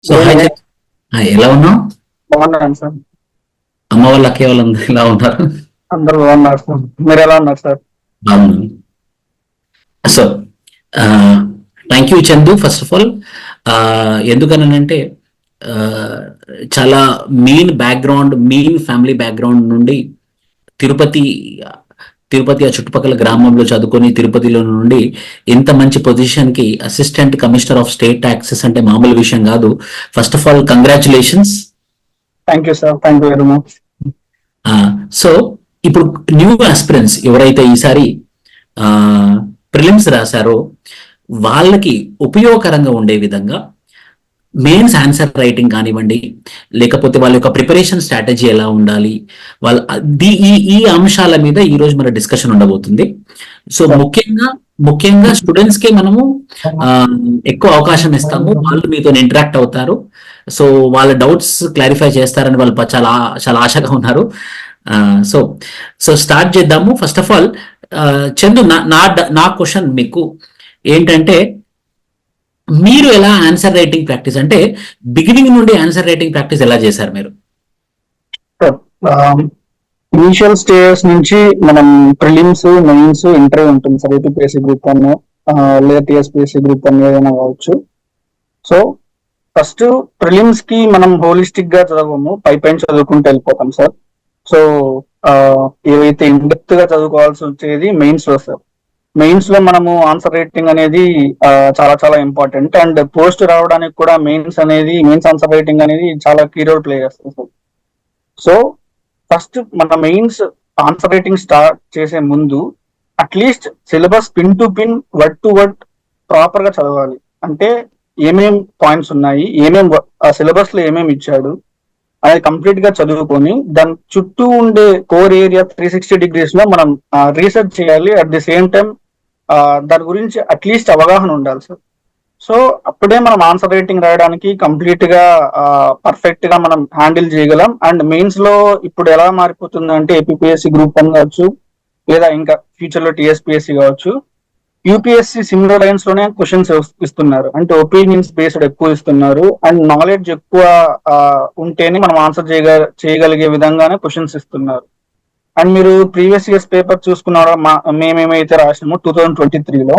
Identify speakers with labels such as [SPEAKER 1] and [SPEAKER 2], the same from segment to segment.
[SPEAKER 1] So hi
[SPEAKER 2] good
[SPEAKER 1] ఎలా ఉన్నావు?
[SPEAKER 2] బాగున్నాను సార్.
[SPEAKER 1] అమ్మ వాళ్ళ అక్కయ్య వాళ్ళందరూ ఎలా ఉన్నారు?
[SPEAKER 2] అందరూ బాగున్నారు సార్. మీరు ఎలా ఉన్నారు సార్?
[SPEAKER 1] బాగున్నాను. So thank you Chandu first of all. ఎందుకనంటే చాలా మెయిన్ ఫ్యామిలీ బ్యాక్గ్రౌండ్ నుండి తిరుపతి తిరుపతి ఆ చుట్టుపక్కల గ్రామంలో చదువుకొని తిరుపతిలో నుండి ఇంత మంచి పొజిషన్ కి assistant commissioner of state taxes అంటే మామూలు విషయం కాదు. First of all congratulations.
[SPEAKER 2] Thank you sir. Thank you very much.
[SPEAKER 1] So ఇప్పుడు న్యూ ఆస్పిరెంట్స్ ఎవరైతే ఈసారి ప్రిలిమ్స్ రాశారో వాళ్ళకి ఉపయోగకరంగా ఉండే విధంగా మెయిన్స్ ఆన్సర్ రైటింగ్ కానివ్వండి, లేకపోతే వాళ్ళ యొక్క ప్రిపరేషన్ స్ట్రాటజీ ఎలా ఉండాలి, వాళ్ళ ఈ అంశాల మీద ఈ రోజు మన డిస్కషన్ ఉండబోతుంది. సో ముఖ్యంగా స్టూడెంట్స్ కి మనము ఎక్కువ అవకాశం ఇస్తాము. వాళ్ళు మీతో ఇంటరాక్ట్ అవుతారు. సో వాళ్ళ డౌట్స్ క్లారిఫై చేస్తారని వాళ్ళు చాలా చాలా ఆశగా ఉన్నారు. సో సో స్టార్ట్ చేద్దాము. ఫస్ట్ ఆఫ్ ఆల్ చందు, నా క్వశ్చన్ మీకు ఏంటంటే, మీరు ఎలా ఆన్సర్ రైటింగ్ ప్రాక్టీస్ అంటే బిగినింగ్ నుండి ఆన్సర్ రైటింగ్ ప్రాక్టీస్ ఎలా చేశారు మీరు?
[SPEAKER 2] ఇనిషియల్ స్టేజెస్ నుంచి మనం ప్రిలిమ్స్, మెయిన్స్, ఇంటర్వ్యూ ఉంటుంది సార్. ఏపీఎస్సీ గ్రూప్ 1 లేదా టీఎస్పీఎస్సీ గ్రూప్ 1 ఏదైనా కావచ్చు. సో ఫస్ట్ ప్రిలిమ్స్ కి మనం హోలిస్టిక్ గా చదవము, పైన చదువుకుంటూ వెళ్ళిపోతాం సార్. సో ఏవైతే ఇన్డెప్త్ గా చదువుకోవాల్సి వచ్చేది మెయిన్స్ లో సార్. మెయిన్స్ లో మనము ఆన్సర్ రైటింగ్ అనేది చాలా చాలా ఇంపార్టెంట్. అండ్ పోస్ట్ రావడానికి కూడా మెయిన్స్ ఆన్సర్ రైటింగ్ అనేది చాలా కీ రోల్ ప్లే చేస్తుంది సార్. సో ఫస్ట్ మన మెయిన్స్ ఆన్సర్ రైటింగ్ స్టార్ట్ చేసే ముందు at least syllabus pin to pin, word to word proper గా చదవాలి. అంటే ఏమేం పాయింట్స్ ఉన్నాయి, సిలబస్ లో ఏమేమి ఇచ్చాడు అనేది కంప్లీట్ గా చదువుకొని దాని చుట్టూ ఉండే కోర్ ఏరియా 360 degrees లో మనం రీసెర్చ్ చేయాలి. అట్ ది సేమ్ టైం దాని గురించి అట్లీస్ట్ అవగాహన ఉండాలి సార్. సో అప్పుడే మనం ఆన్సర్ రైటింగ్ రాయడానికి కంప్లీట్ గా పర్ఫెక్ట్ గా మనం హ్యాండిల్ చేయగలం. అండ్ మెయిన్స్ లో ఇప్పుడు ఎలా మారిపోతుందంటే ఏపీఎస్సీ గ్రూప్ 1 కావచ్చు, లేదా ఇంకా ఫ్యూచర్ లో టీఎస్పీఎస్సీ కావచ్చు, యూపీఎస్సీ సిమిలర్ లైన్స్ లోనే క్వశ్చన్స్ ఇస్తున్నారు. అంటే ఒపీనియన్స్ బేస్డ్ ఎక్కువ ఇస్తున్నారు. అండ్ నాలెడ్జ్ ఎక్కువ ఉంటేనే మనం ఆన్సర్ చేయగలిగే విధంగానే క్వశ్చన్స్ ఇస్తున్నారు. అండ్ మీరు ప్రీవియస్ ఇయర్స్ పేపర్ చూసుకున్నారో, మేమేమైతే రాసినామో 2023లో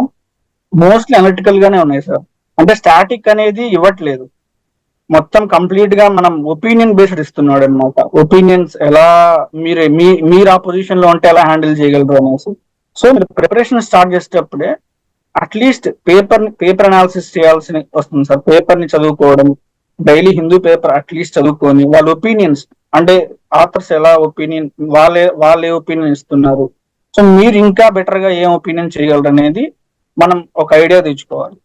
[SPEAKER 2] మోస్ట్లీ అనలిటికల్ గానే ఉన్నాయి సార్. అంటే స్టాటిక్ అనేది ఇవ్వట్లేదు, మొత్తం కంప్లీట్ గా మనం ఒపీనియన్ బేస్డ్ ఇస్తున్నాడు అనమాట. ఒపీనియన్స్ ఎలా మీరు ఆ పొజిషన్ లో ఉంటే ఎలా హ్యాండిల్ చేయగలరు అనేసి. సో మీరు ప్రిపరేషన్ స్టార్ట్ చేసేటప్పుడే అట్లీస్ట్ పేపర్ అనాలిసిస్ చేయాల్సి వస్తుంది సార్. పేపర్ ని చదువుకోవడం, డైలీ హిందూ పేపర్ అట్లీస్ట్ చదువుకొని వాళ్ళ ఒపీనియన్స్, అంటే ఆథర్స్ ఎలా ఒపీనియన్, వాళ్ళే ఒపీనియన్ ఇస్తున్నారు, సో మీరు ఇంకా బెటర్ గా ఏం ఒపీనియన్ చేయగలరు అనేది మనం ఒక ఐడియా తెచ్చుకోవాలి.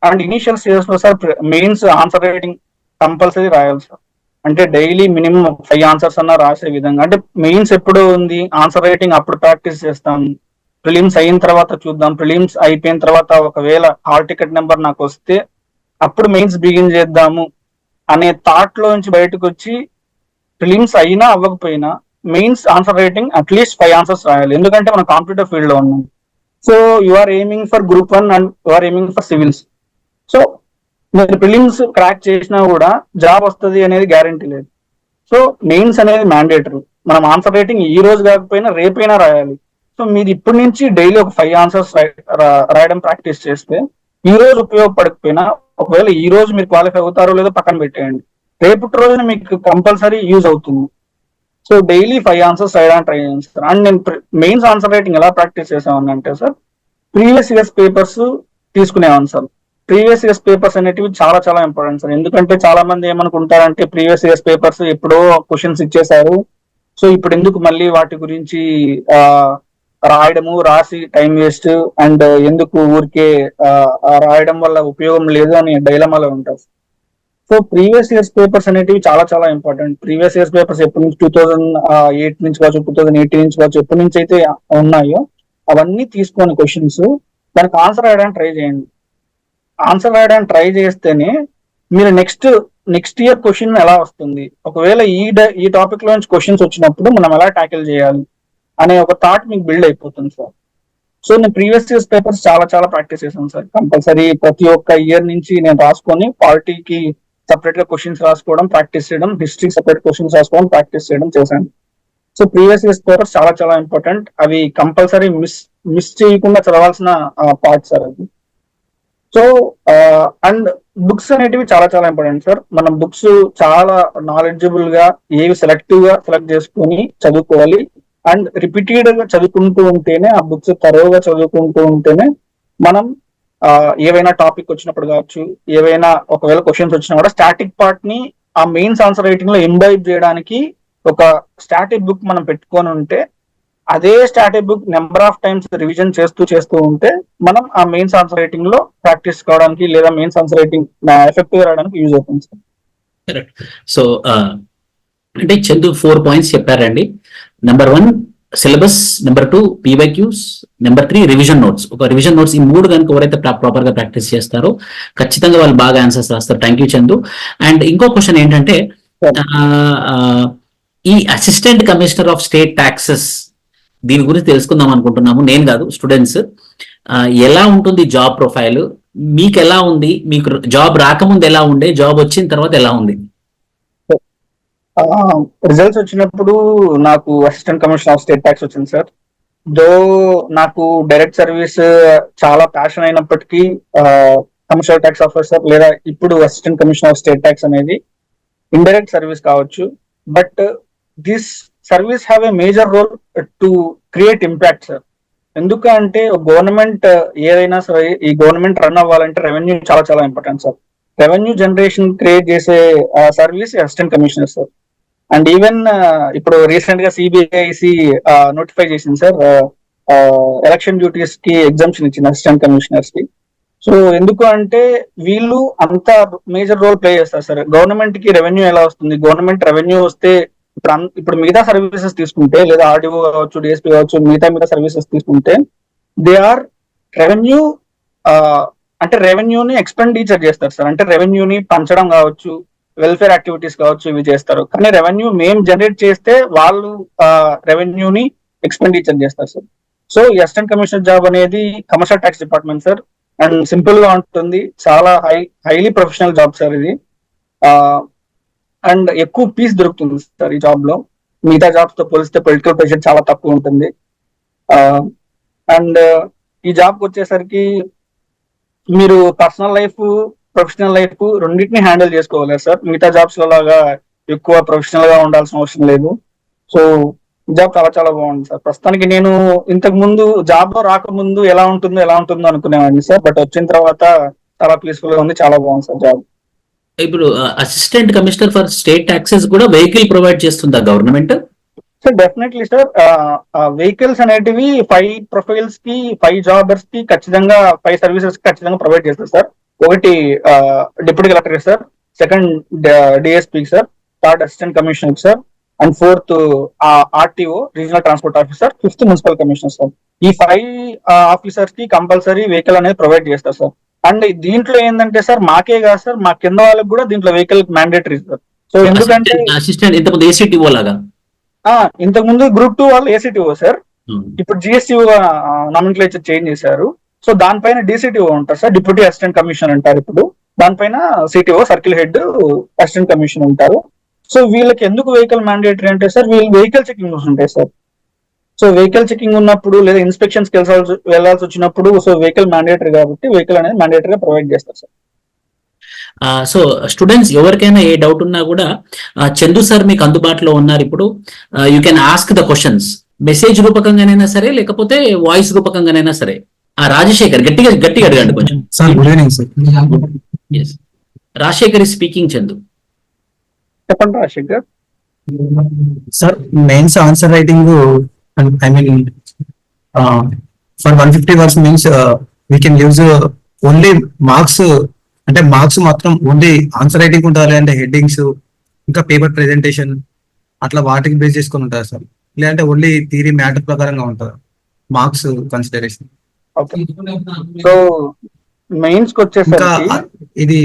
[SPEAKER 2] అండ్ ఇనిషియల్ స్టేజెస్ లో sir mains answer writing compulsory రాయాలి సార్. అంటే డైలీ మినిమం 5 ఆన్సర్స్ అన్నా రాసే విధంగా. అంటే మెయిన్స్ ఎప్పుడు ఉంది, ఆన్సర్ రైటింగ్ అప్పుడు ప్రాక్టీస్ చేస్తాం. ప్రిలిమ్స్ అయిన తర్వాత చూద్దాం. ప్రిలిమ్స్ అయిపోయిన తర్వాత ఒకవేళ హాల్ టికెట్ నెంబర్ నాకు వస్తే అప్పుడు మెయిన్స్ బిగిన్ చేద్దాము అనే థాట్ లో నుంచి బయటకు వచ్చి ప్రిలిమ్స్ అయినా అవ్వకపోయినా mains answer writing at least 5 answers రాయాలి. ఎందుకంటే మనం కాంపిటేటివ్ ఫీల్డ్ లో ఉన్నాం. So you are aiming for group 1 and you are aiming for civils. So మీరు ప్రిలిమ్స్ క్రాక్ చేసినా కూడా జాబ్ వస్తుంది అనేది గ్యారంటీ లేదు. సో మెయిన్స్ అనేది మ్యాండేటరీ. మనం ఆన్సర్ రైటింగ్ ఈ రోజు కాకపోయినా రేపైనా రాయాలి. సో మీరు ఇప్పటి నుంచి డైలీ ఒక 5 ఆన్సర్స్ రాయడం ప్రాక్టీస్ చేస్తే ఈ రోజు ఉపయోగపడకపోయినా, ఒకవేళ ఈ రోజు మీరు క్వాలిఫై అవుతారో లేదో పక్కన పెట్టేయండి, రేపటి రోజున మీకు కంపల్సరీ యూజ్ అవుతుంది. సో డైలీ 5 ఆన్సర్స్ రాయడానికి ట్రై చేయండి సార్. అండ్ నేను మెయిన్స్ ఆన్సర్ రైటింగ్ ఎలా ప్రాక్టీస్ చేసామని అంటే సార్, ప్రీవియస్ ఇయర్స్ పేపర్స్ తీసుకునేవాను సార్. ప్రీవియస్ ఇయర్స్ పేపర్స్ అనేటివి చాలా చాలా ఇంపార్టెంట్ సార్. ఎందుకంటే చాలా మంది ఏమనుకుంటారంటే ప్రీవియస్ ఇయర్స్ పేపర్స్ ఎప్పుడో క్వశ్చన్స్ ఇచ్చేసారు, సో ఇప్పుడు ఎందుకు మళ్ళీ వాటి గురించి రాయడము, రాసి టైం వేస్ట్, అండ్ ఎందుకు ఊరికే రాయడం వల్ల ఉపయోగం లేదు అని డైలమాలో ఉంటారు. సో ప్రీవియస్ ఇయర్స్ పేపర్స్ అనేటివి చాలా చాలా ఇంపార్టెంట్. ప్రీవియస్ ఇయర్స్ పేపర్స్ ఎప్పటి నుంచి 2008 నుంచి కావచ్చు, 2018 నుంచి కావచ్చు, ఎప్పటి నుంచి అయితే ఉన్నాయో అవన్నీ తీసుకొని క్వశ్చన్స్ దానికి ఆన్సర్ రాయడానికి ట్రై చేయండి. ఆన్సర్ రాయడానికి ట్రై చేస్తేనే మీరు నెక్స్ట్ ఇయర్ క్వశ్చన్ ఎలా వస్తుంది, ఒకవేళ ఈ టాపిక్ లో నుంచి క్వశ్చన్స్ వచ్చినప్పుడు మనం ఎలా ట్యాకిల్ చేయాలి అనే ఒక థాట్ మీకు బిల్డ్ అయిపోతుంది సార్. సో నేను ప్రీవియస్ ఇయర్స్ పేపర్స్ చాలా చాలా ప్రాక్టీస్ చేశాను సార్. కంపల్సరీ ప్రతి ఒక్క ఇయర్ నుంచి నేను రాసుకొని పాలిటీకి సపరేట్ గా క్వశ్చన్స్ రాసుకోవడం, ప్రాక్టీస్ చేయడం, హిస్టరీ సపరేట్ క్వశ్చన్స్ రాసుకోవడం, ప్రాక్టీస్ చేయడం చేశాను. సో ప్రీవియస్ ఇయర్స్ పేపర్స్ చాలా చాలా ఇంపార్టెంట్. అవి కంపల్సరీ మిస్ చేయకుండా చదవాల్సిన పార్ట్స్ సార్ అది. సో అండ్ బుక్స్ అనేటివి చాలా చాలా ఇంపార్టెంట్ సార్. మనం బుక్స్ చాలా నాలెడ్జబుల్ గా ఏవి సెలెక్టివ్ గా సెలెక్ట్ చేసుకుని చదువుకోవాలి. అండ్ రిపీటెడ్ గా చదువుకుంటూ ఉంటేనే, ఆ బుక్స్ తరోగా చదువుకుంటూ ఉంటేనే మనం ఏవైనా టాపిక్ వచ్చినప్పుడు కావచ్చు, ఏవైనా ఒకవేళ క్వశ్చన్స్ వచ్చినా కూడా స్టాటిక్ పార్ట్ ని ఆ మెయిన్స్ ఆన్సర్ రైటింగ్ లో ఇంబైబ్ చేయడానికి ఒక స్టాటిక్ బుక్ మనం పెట్టుకొని ఉంటే, అదే static book number of times revision చేస్తూ ఉంటే మనం ఆ మెయిన్స్ ఆన్సర్ రైటింగ్ లో ప్రాక్టీస్ కావడానికి లేదా మెయిన్స్ ఆన్సర్ రైటింగ్ ఎఫెక్టివ్ గా రావడానికి యూజ్ అవుతుంది సార్.
[SPEAKER 1] కరెక్ట్. సో అంటే చందు 4 పాయింట్స్ చెప్పారండి. Number 1 syllabus, number 2 PYQs, number 3 revision notes. ఒక రివిజన్ నోట్స్, ఈ 3 కనుక ఎవరైతే ప్రాపర్ గా ప్రాక్టీస్ చేస్తారో ఖచ్చితంగా వాళ్ళు బాగా ఆన్సర్స్ రాస్తారు. Thank you Chandu. అండ్ ఇంకో క్వశ్చన్ ఏంటంటే, ఈ assistant commissioner of state taxes దీని గురించి తెలుసుకుందాం అనుకుంటున్నాము. నేను కాదు, స్టూడెంట్స్. ఎలా ఉంటుంది జాబ్ ప్రొఫైల్, మీకు ఎలా ఉంది, మీకు జాబ్ రాకముందు ఎలా ఉండే, జాబ్ వచ్చిన తర్వాత ఎలా ఉంది?
[SPEAKER 2] రిజల్ట్స్ వచ్చినప్పుడు నాకు assistant commissioner of state tax వచ్చింది సార్. దో నాకు డైరెక్ట్ సర్వీస్ చాలా ప్యాషన్ అయినప్పటికీ కమర్షియల్ ట్యాక్స్ ఆఫీసర్ లేదా ఇప్పుడు assistant commissioner of state tax అనేది ఇండైరెక్ట్ సర్వీస్ కావచ్చు. But this service have a major role to create impact sir. ఎందుకంటే government ఏదైనా సరే, ఈ గవర్నమెంట్ రన్ అవ్వాలంటే రెవెన్యూ చాలా చాలా important sir. Revenue generation create చేసే service assistant commissioner sir. And even ఇప్పుడు రీసెంట్ గా సిబిఐసి నోటిఫై చేసింది సార్, ఎలక్షన్ డ్యూటీస్ కి ఎగ్జామ్షన్ ఇచ్చింది అసిస్టెంట్ కమిషనర్స్ కి. సో ఎందుకు అంటే వీళ్ళు అంత మేజర్ రోల్ ప్లే చేస్తారు సార్. గవర్నమెంట్ కి రెవెన్యూ ఎలా వస్తుంది, గవర్నమెంట్ రెవెన్యూ వస్తే ఇప్పుడు మిగతా సర్వీసెస్ తీసుకుంటే, లేదా ఆర్డీఓ కావచ్చు, డిఎస్పీ కావచ్చు, మిగతా సర్వీసెస్ తీసుకుంటే దే ఆర్ రెవెన్యూ, అంటే రెవెన్యూని ఎక్స్పెండిచర్ చేస్తారు సార్. అంటే రెవెన్యూని పంచడం కావచ్చు, వెల్ఫేర్ యాక్టివిటీస్ కావచ్చు, ఇవి చేస్తారు. కానీ రెవెన్యూ మేము జనరేట్ చేస్తే వాళ్ళు రెవెన్యూని ఎక్స్పెండిచర్ చేస్తారు సార్. సో ఈ అసిస్టెంట్ కమిషనర్ జాబ్ అనేది commercial tax department sir. And simple గా ఉంటుంది, చాలా హైలీ ప్రొఫెషనల్ జాబ్ సార్ ఇది. అండ్ ఎక్కువ పీస్ దొరుకుతుంది సార్ ఈ జాబ్ లో. మిగతా జాబ్స్ తో పోలిస్తే పొలిటికల్ ప్రెషర్ చాలా తక్కువ ఉంటుంది. అండ్ ఈ జాబ్కి వచ్చేసరికి మీరు పర్సనల్ లైఫ్, ప్రొఫెషనల్ లైఫ్ రెండింటిని హ్యాండిల్ చేసుకోవాలి సార్. మిగతా జాబ్స్ లాగా ఎక్కువ ప్రొఫెషనల్ గా ఉండాల్సిన అవసరం లేదు. సో ఈ జాబ్ చాలా చాలా బాగుంది సార్. ప్రస్తుతానికి నేను ఇంతకు ముందు జాబ్ లో రాకముందు ఎలా ఉంటుందో అనుకునేవాడిని సార్. బట్ వచ్చిన తర్వాత చాలా పీస్ఫుల్ గా ఉంది, చాలా బాగుంది సార్ జాబ్.
[SPEAKER 1] ఇప్పుడు assistant commissioner for state taxes కూడా వెహికల్ ప్రొవైడ్ చేస్తుందా government?
[SPEAKER 2] Sir definitely sir. Vehicles అనేటివి 5 ప్రొఫైల్స్ కి, 5 జాబర్స్ కి ఖచ్చితంగా, 5 సర్వీసెస్ కి ఖచ్చితంగా ప్రొవైడ్ చేస్తారు సార్. ఒకటి deputy collector sir, second DSP sir, third assistant commissioner sir, and 4th RTO regional transport officer, 5th municipal commissioner sir. ఈ 5 ఆఫీసర్స్ కి కంపల్సరీ వెహికల్ అనేది ప్రొవైడ్ చేస్తారు సార్. అండ్ దీంట్లో ఏంటంటే సార్, మాకే కాదు సార్, మా కింద వాళ్ళకి కూడా దీంట్లో వెహికల్ మ్యాండేటరీ సార్. సో ఎందుకంటే
[SPEAKER 1] అసిస్టెంట్ ఇంతకుముందు ఏసీటీఓ లాగా,
[SPEAKER 2] ఇంతకు ముందు గ్రూప్ 2 వాళ్ళు ఏసీటీఓ సార్, ఇప్పుడు జిఎస్టీఓ నామినిక్లేచర్ చేంజ్ చేశారు. సో దానిపైన డిసిటిఓ ఉంటారు సార్, డిప్యూటీ అసిస్టెంట్ కమిషనర్ అంటారు ఇప్పుడు. దానిపైన CTO, circle head, assistant commissioner ఉంటారు. సో వీళ్ళకి ఎందుకు వెహికల్ మ్యాండేటరీ అంటే సార్, వీళ్ళు వెహికల్ చెకింగ్ ఉంటాయి సార్. సో వెహికల్ చెకింగ్ ఉన్నప్పుడు లేదా ఇన్స్పెక్షన్స్ కి వెళ్ళాల్సి వచ్చినప్పుడు, సో వెహికల్ మ్యాండేటరీ కాబట్టి వెహికల్ అనేది మ్యాండేటరీగా ప్రొవైడ్ చేస్తారు సార్.
[SPEAKER 1] సో స్టూడెంట్స్ ఎవరికైనా ఏ డౌట్ ఉన్నా కూడా చందు సార్ మీకు అందుబాటులో ఉన్నారు ఇప్పుడు. You can ask the questions, message రూపకంగానైనా సరే, లేకపోతే వాయిస్ రూపకంగానైనా సరే. రాజశేఖర్ గట్టిగా అడగండి కొంచెం.
[SPEAKER 3] Sir good evening sir.
[SPEAKER 1] Rajashekar is speaking. Chandu
[SPEAKER 2] చెప్పండి Rajashekar.
[SPEAKER 3] Sir mains answer writing, I mean for 150 words means we can use only marks, అంటే మార్క్స్ మాత్రం ఓన్లీ ఆన్సర్ రైటింగ్ ఉంటుందా, లేదంటే హెడ్డింగ్స్ ఇంకా పేపర్ ప్రెజెంటేషన్ అట్లా వాటికి బేస్ చేసుకొని ఉంటారు సార్, లేదంటే ఓన్లీ థియరీ మ్యాటర్ ప్రకారంగా ఉంటుంది మార్క్స్ కన్సిడరేషన్?
[SPEAKER 2] సో మెయిన్స్ కి
[SPEAKER 3] ఇంకా
[SPEAKER 2] వచ్చేసరికి
[SPEAKER 3] ఇది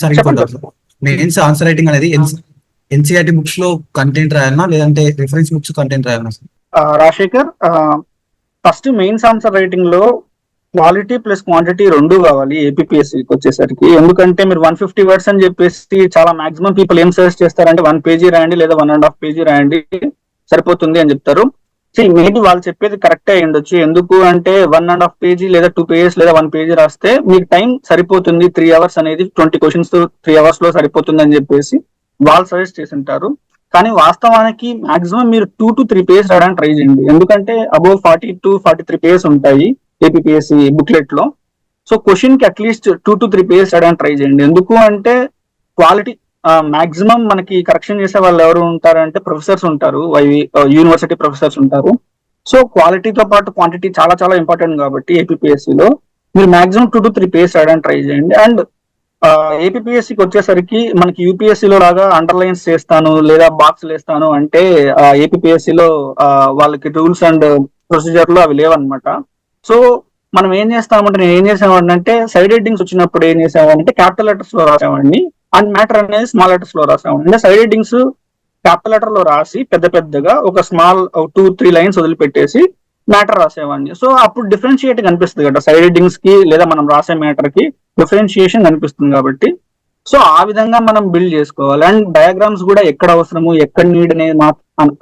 [SPEAKER 3] సార్ మెయిన్స్ ఆన్సర్ రైటింగ్ అనేది ఎన్సీఆర్టీ బుక్స్ లో కంటెంట్ రాయాలన్నా, లేదంటే రిఫరెన్స్ బుక్స్ కంటెంట్ రాయాలన్నా sir?
[SPEAKER 2] Rajashekar, first mains answer writing లో క్వాలిటీ ప్లస్ క్వాంటిటీ రెండు కావాలి ఏపీఎస్సికి వచ్చేసరికి. ఎందుకంటే మీరు 150 వర్డ్స్ అని చెప్పేసి చాలా మాక్సిమం పీపుల్ ఏం సజెస్ట్ చేస్తారంటే 1 పేజీ రాయండి లేదా 1.5 పేజీ రాయండి సరిపోతుంది అని చెప్తారు. మేబీ వాళ్ళు చెప్పేది కరెక్టే అయి ఉండొచ్చు. ఎందుకు అంటే 1.5 పేజీ లేదా 2 పేజెస్ లేదా 1 పేజీ రాస్తే మీకు టైం సరిపోతుంది, 3 అవర్స్ అనేది 20 క్వశ్చన్స్ 3 అవర్స్ లో సరిపోతుంది అని చెప్పేసి వాళ్ళు సజెస్ట్ చేసి ఉంటారు. కానీ వాస్తవానికి మాక్సిమం మీరు 2 to 3 పేజెస్ రాయడానికి ట్రై చేయండి. ఎందుకంటే అబౌవ్ 40 to 43 పేజెస్ ఉంటాయి ఏపీఎస్సి బుక్లెట్ లో. సో క్వశ్చన్ కి అట్లీస్ట్ 2 to 3 పేజెస్ రాయడానికి ట్రై చేయండి. ఎందుకు అంటే క్వాలిటీ మాక్సిమం మనకి కరెక్షన్ చేసే వాళ్ళు ఎవరు ఉంటారంటే ప్రొఫెసర్స్ ఉంటారు, యూనివర్సిటీ ప్రొఫెసర్స్ ఉంటారు. సో క్వాలిటీతో పాటు క్వాంటిటీ చాలా చాలా ఇంపార్టెంట్ కాబట్టి ఏపీఎస్సిలో మీరు మాక్సిమం 2 to 3 పేజెస్ రాయడానికి ట్రై చేయండి. అండ్ ఏపీఎస్సికి వచ్చేసరికి మనకి యూపీఎస్సిలో లాగా అండర్లైన్స్ చేస్తాను లేదా బాక్స్ వేస్తాను అంటే ఏపీఎస్సిలో వాళ్ళకి రూల్స్ అండ్ ప్రొసీజర్లు అవి లేవన్నమాట. సో మనం ఏం చేస్తామంటే నేను ఏం చేసామంటే సైడ్ హెడ్డింగ్స్ వచ్చినప్పుడు ఏం చేసామంటే క్యాపిటల్ లెటర్స్ లో రాసామండి అండ్ మ్యాటర్ అనేది స్మాల్ లెటర్స్ లో రాసామండి. అంటే సైడ్ హెడ్డింగ్స్ క్యాపిటల్ లెటర్ లో రాసి పెద్ద పెద్దగా ఒక స్మాల్ 2-3 లైన్స్ వదిలిపెట్టేసి మ్యాటర్ రాసేవాడిని. సో అప్పుడు డిఫరెన్షియేట్ కనిపిస్తుంది కదా సైడ్ హెడ్డింగ్స్ కి లేదా మనం రాసే మ్యాటర్ కి డిఫరెన్షియేషన్ కనిపిస్తుంది కాబట్టి. సో ఆ విధంగా మనం బిల్డ్ చేసుకోవాలి. అండ్ డయాగ్రామ్స్ కూడా ఎక్కడ అవసరము ఎక్కడ నీడ్ అనేది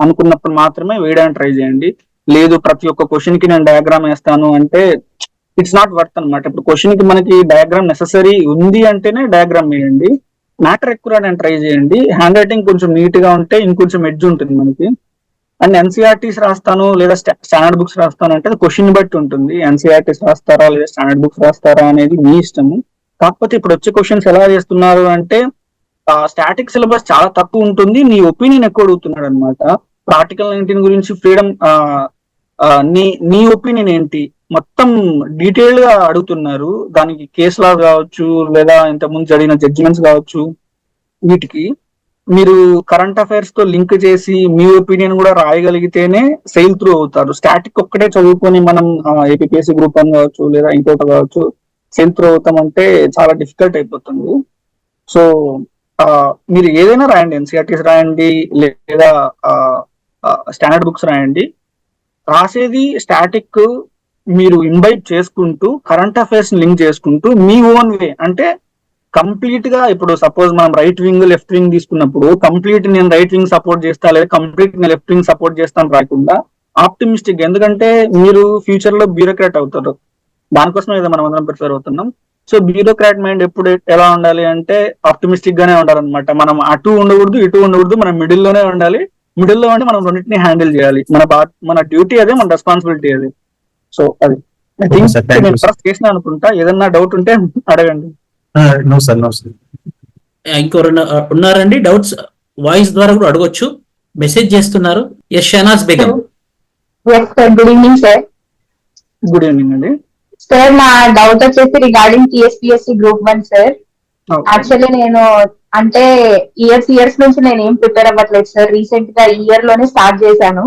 [SPEAKER 2] అనుకున్నప్పుడు మాత్రమే వేయడానికి ట్రై చేయండి. లేదు ప్రతి ఒక్క క్వశ్చన్ కి నేను డయాగ్రామ్ వేస్తాను అంటే ఇట్స్ నాట్ వర్త్ అనమాట. ఇప్పుడు క్వశ్చన్ కి మనకి డయాగ్రామ్ నెససరీ ఉంది అంటేనే డయాగ్రామ్ వేయండి. మ్యాటర్ ఎక్కువ రాయడానికి ట్రై చేయండి. హ్యాండ్ రైటింగ్ కొంచెం నీట్ గా ఉంటే ఇంకొంచెం ఎడ్జ్ ఉంటుంది మనకి. అండ్ ఎన్సీఆర్టీస్ రాస్తాను లేదా స్టాండర్డ్ బుక్స్ రాస్తాను అంటే క్వశ్చన్ బట్టి ఉంటుంది. ఎన్సీఆర్టీస్ రాస్తారా లేదా స్టాండర్డ్ బుక్స్ రాస్తారా అనేది మీ ఇష్టము. కాకపోతే ఇప్పుడు వచ్చే క్వశ్చన్స్ ఎలా చేస్తున్నారు అంటే స్టాటిక్ సిలబస్ చాలా తక్కువ ఉంటుంది, నీ ఒపీనియన్ ఎక్కువ అడుగుతున్నాడు అనమాట. ఆర్టికల్ 19 గురించి ఫ్రీడమ్ నీ ఒపీనియన్ ఏంటి మొత్తం డీటెయిల్ గా అడుగుతున్నారు. దానికి కేసు లా కావచ్చు లేదా ఇంతకుముందు జరిగిన జడ్జిమెంట్స్ కావచ్చు, వీటికి మీరు కరెంట్ అఫైర్స్ తో లింక్ చేసి మీ ఒపీనియన్ కూడా రాయగలిగితేనే సెయిల్ త్రూ అవుతారు. స్టాటిక్ ఒక్కటే చదువుకొని మనం ఏపీఎస్సి గ్రూప్ 1 కావచ్చు లేదా ఇంకోటి కావచ్చు సెయిల్ త్రూ అవుతామంటే చాలా డిఫికల్ట్ అయిపోతుంది. సో మీరు ఏదైనా రాయండి, ఎన్సీఆర్టీస్ రాయండి లేదా స్టాండర్డ్ బుక్స్ రాయండి. రాసేది స్టాటిక్ మీరు ఇన్వైట్ చేసుకుంటూ కరెంట్ అఫైర్స్ లింక్ చేసుకుంటూ మీ ఓన్ వే అంటే కంప్లీట్ గా ఇప్పుడు సపోజ్ మనం రైట్ వింగ్ లెఫ్ట్ వింగ్ తీసుకున్నప్పుడు కంప్లీట్ నేను రైట్ వింగ్ సపోర్ట్ చేస్తా లేదా కంప్లీట్ నేను లెఫ్ట్ వింగ్ సపోర్ట్ చేస్తాను రాకుండా ఆప్టిమిస్టిక్. ఎందుకంటే మీరు ఫ్యూచర్ లో బ్యూరోక్రాట్ అవుతారు, దానికోసం ఏదో మనం అందరం ప్రిపేర్ అవుతున్నాం. సో బ్యూరోక్రాట్ మైండ్ ఎప్పుడు ఎలా ఉండాలి అంటే ఆప్టిమిస్టిక్ గానే ఉండాలన్నమాట. మనం అటు ఉండకూడదు ఇటు ఉండకూడదు, మనం మిడిల్ లోనే ఉండాలి. మిడిల్ లో అంటే మనం రెండింటిని హ్యాండిల్ చేయాలి. మన డ్యూటీ అదే, మన రెస్పాన్సిబిలిటీ అది. సో అది ఐ థింక్ నేను ఫస్ట్ చేసిన అనుకుంటా. ఏదన్నా డౌట్ ఉంటే అడగండి.
[SPEAKER 3] No sir no sir.
[SPEAKER 1] ఇంకెవరైనా ఉన్నారండి డౌట్స్? వాయిస్ ద్వారా కూడా అడగొచ్చు, మెసేజ్ చేస్తున్నారు. Yes Shahnaz Begum.
[SPEAKER 4] Good evening sir.
[SPEAKER 2] Good evening అండి.
[SPEAKER 4] సార్ నా డౌట్ వచ్చేసి regarding TSPSC group 1 sir. Actually నేను అంటే ఇయర్స్ నుంచి నేను ఏం ప్రిపేర్ అవ్వట్లేదు సార్. రీసెంట్ గా ఈ ఇయర్ లోనే స్టార్ట్ చేశాను.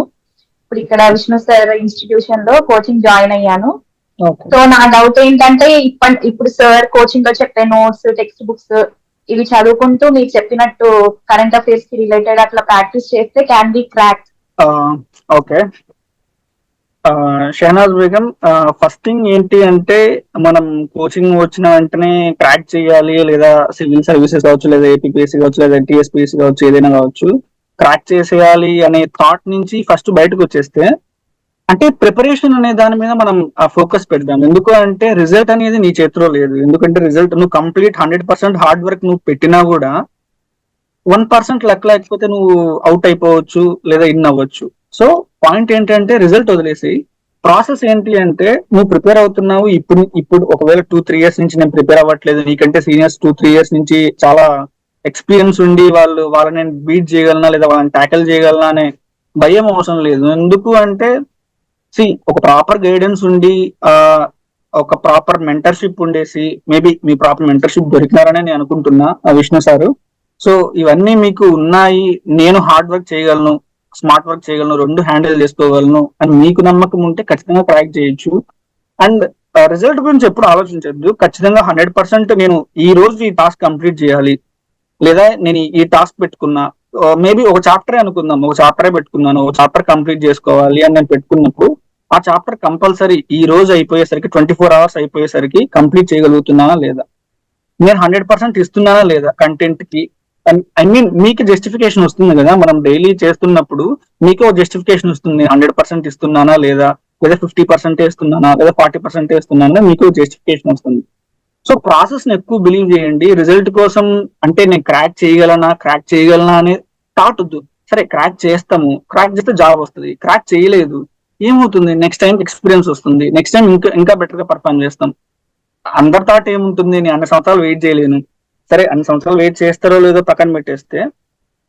[SPEAKER 4] ఇప్పుడు ఇక్కడ విష్ణు సార్ ఇన్స్టిట్యూషన్ లో కోచింగ్ జాయిన్ అయ్యాను. సో నా డౌట్ ఏంటంటే ఇప్పుడు సార్ కోచింగ్ లో చెప్పే నోట్స్ టెక్స్ట్ బుక్స్ ఇవి చదువుకుంటూ మీరు చెప్పినట్టు కరెంట్ అఫైర్స్ కి రిలేటెడ్ అట్లా ప్రాక్టీస్ చేస్తే can be crack.
[SPEAKER 2] Okay Shahnaz Begum, first thing ఏంటి అంటే మనం కోచింగ్ వచ్చిన వెంటనే క్రాక్ చేయాలి లేదా సివిల్ సర్వీసెస్ కావచ్చు లేదా ఏపీఎస్సీ కావచ్చు లేదా టీఎస్పీఎస్సీ కావచ్చు ఏదైనా కావచ్చు క్రాక్ చేసేయాలి అనే థాట్ నుంచి ఫస్ట్ బయటకు వచ్చేస్తే అంటే ప్రిపరేషన్ అనే దాని మీద మనం ఫోకస్ పెడదాం. ఎందుకు అంటే రిజల్ట్ అనేది నీ చేతిలో లేదు. ఎందుకంటే రిజల్ట్ నువ్వు కంప్లీట్ 100% హార్డ్ వర్క్ నువ్వు పెట్టినా కూడా 1% లక్ లేకపోతే నువ్వు అవుట్ అయిపోవచ్చు లేదా ఇన్ అవ్వచ్చు. సో పాయింట్ ఏంటంటే రిజల్ట్ వదిలేసి ప్రాసెస్ ఏంటి అంటే నువ్వు ప్రిపేర్ అవుతున్నావు. ఇప్పుడు ఒకవేళ 2-3 ఇయర్స్ నుంచి నేను ప్రిపేర్ అవ్వట్లేదు, నీకంటే సీనియర్స్ 2-3 ఇయర్స్ నుంచి చాలా ఎక్స్పీరియన్స్ ఉండి వాళ్ళని నేను బీట్ చేయగలనా లేదా వాళ్ళని ట్యాకిల్ చేయగలనా అనే భయం అవసరం లేదు. ఎందుకు అంటే ఒక ప్రాపర్ గైడెన్స్ ఉండి ఒక ప్రాపర్ మెంటర్షిప్ ఉండేసి, మేబీ మీ ప్రాపర్ మెంటర్షిప్ దొరికినారని నేను అనుకుంటున్నా విష్ణు సారు. సో ఇవన్నీ మీకు ఉన్నాయి, నేను హార్డ్ వర్క్ చేయగలను, స్మార్ట్ వర్క్ చేయగలను, రెండు హ్యాండిల్ చేసుకోగలను అని మీకు నమ్మకం ఉంటే ఖచ్చితంగా క్రాక్ చేయొచ్చు. అండ్ రిజల్ట్ గురించి ఎప్పుడు ఆలోచించద్దు. ఖచ్చితంగా 100% నేను ఈ రోజు ఈ టాస్క్ కంప్లీట్ చేయాలి లేదా నేను ఈ టాస్క్ పెట్టుకున్నా, మేబీ ఒక చాప్టరే అనుకుందాం, ఒక చాప్టరే పెట్టుకున్నాను, ఒక చాప్టర్ కంప్లీట్ చేసుకోవాలి అని నేను పెట్టుకున్నప్పుడు ఆ చాప్టర్ కంపల్సరీ ఈ రోజు అయిపోయేసరికి 24 hours అయిపోయేసరికి కంప్లీట్ చేయగలుగుతున్నానా లేదా, నేను 100% ఇస్తున్నానా లేదా కంటెంట్ కి. ఐ మీన్ మీకు జస్టిఫికేషన్ వస్తుంది కదా, మనం డైలీ చేస్తున్నప్పుడు మీకు జస్టిఫికేషన్ వస్తుంది 100% ఇస్తున్నానా లేదా 50% ఇస్తున్నానా లేదా 40% ఇస్తున్నానా, మీకు జస్టిఫికేషన్ వస్తుంది. సో ప్రాసెస్ ని ఎక్కువ బిలీవ్ చేయండి. రిజల్ట్ కోసం అంటే నేను క్రాక్ చేయగలనా అనే థాట్ వద్దు. సరే క్రాక్ చేస్తాము, క్రాక్ చేస్తే జాబ్ వస్తుంది. క్రాక్ చేయలేదు ఏమవుతుంది, నెక్స్ట్ టైం ఎక్స్పీరియన్స్ వస్తుంది, నెక్స్ట్ టైం ఇంకా బెటర్ గా పర్ఫార్మ్ చేస్తాం. అందరి థాట్ ఏముంటుంది, నేను అన్ని సంవత్సరాలు వెయిట్ చేయలేను. సరే అన్ని సంవత్సరాలు వెయిట్ చేస్తారో లేదో పక్కన పెట్టేస్తే